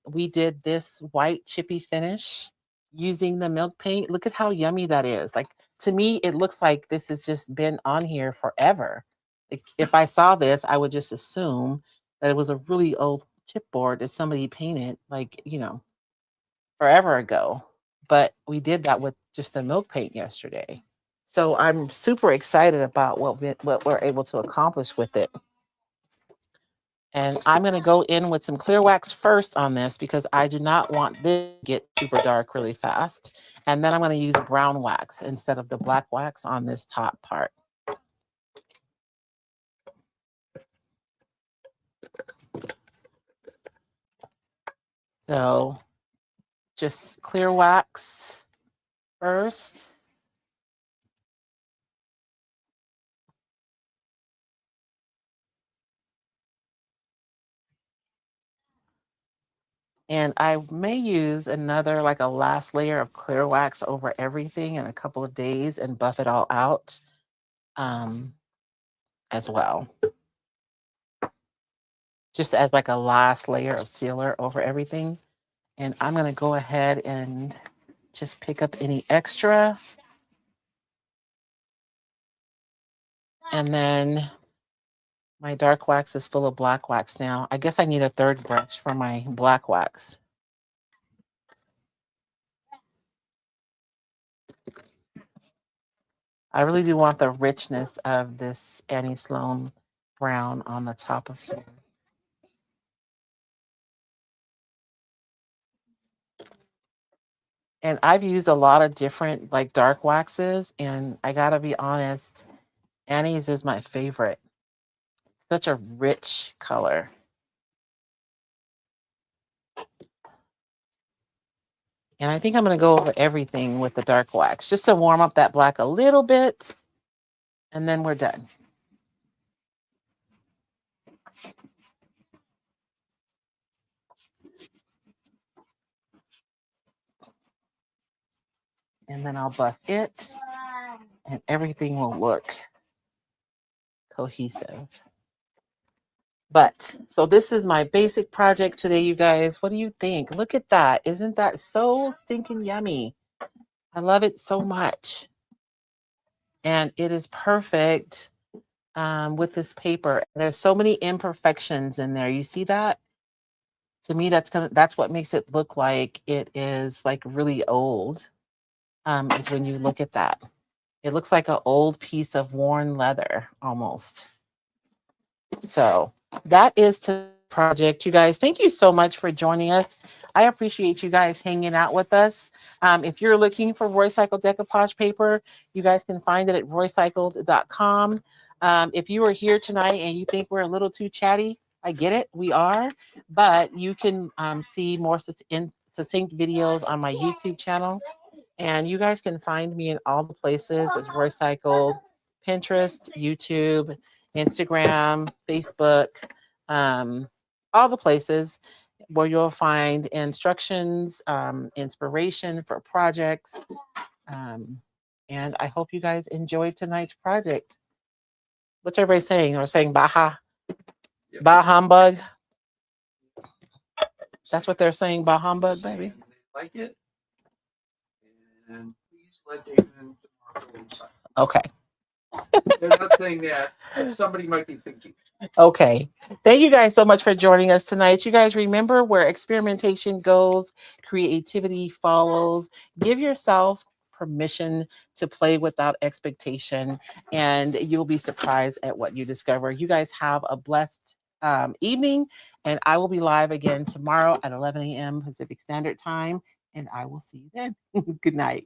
we did this white chippy finish using the milk paint. Look at how yummy that is. Like, to me, it looks like this has just been on here forever. Like, if I saw this, I would just assume that it was a really old chipboard that somebody painted, like, forever ago. But we did that with just the milk paint yesterday. So I'm super excited about what we're able to accomplish with it. And I'm going to go in with some clear wax first on this because I do not want this to get super dark really fast. And then I'm going to use brown wax instead of the black wax on this top part. So just clear wax first. And I may use another, like a last layer of clear wax over everything in a couple of days and buff it all out as well. Just as like a last layer of sealer over everything. And I'm going to go ahead and just pick up any extra And then my dark wax is full of black wax now. I guess I need a third brush for my black wax. I really do want the richness of this Annie Sloan brown on the top of here. And I've used a lot of different like dark waxes, and I gotta be honest, Annie's is my favorite. Such a rich color. And I think I'm gonna go over everything with the dark wax just to warm up that black a little bit, and then we're done. And then I'll buff it, and everything will look cohesive. But so this is my basic project today, you guys. What do you think? Look at that. Isn't that so stinking yummy? I love it so much. And it is perfect with this paper. There's so many imperfections in there. You see that? To me, that's what makes it look like it is like really old. Is when you look at that. It looks like an old piece of worn leather almost. So that is to project, you guys. Thank you so much for joining us. I appreciate you guys hanging out with us. If you're looking for Roycycled decoupage paper, you guys can find it at roycycled.com. If you are here tonight and you think we're a little too chatty, I get it, we are, but you can see more succinct videos on my YouTube channel. And you guys can find me in all the places as Roycycled, Pinterest, YouTube, Instagram, Facebook, all the places where you'll find instructions, inspiration for projects. And I hope you guys enjoyed tonight's project. What's everybody saying? They're saying Baha? Yep. Bah humbug? That's what they're saying, bah humbug, baby? They like it. And please let David and Marco inside. Okay. They're not saying that. Somebody might be thinking. Okay. Thank you guys so much for joining us tonight. You guys remember, where experimentation goes, creativity follows. Give yourself permission to play without expectation, and you'll be surprised at what you discover. You guys have a blessed evening, and I will be live again tomorrow at 11 a.m. Pacific Standard Time, and I will see you then. Good night.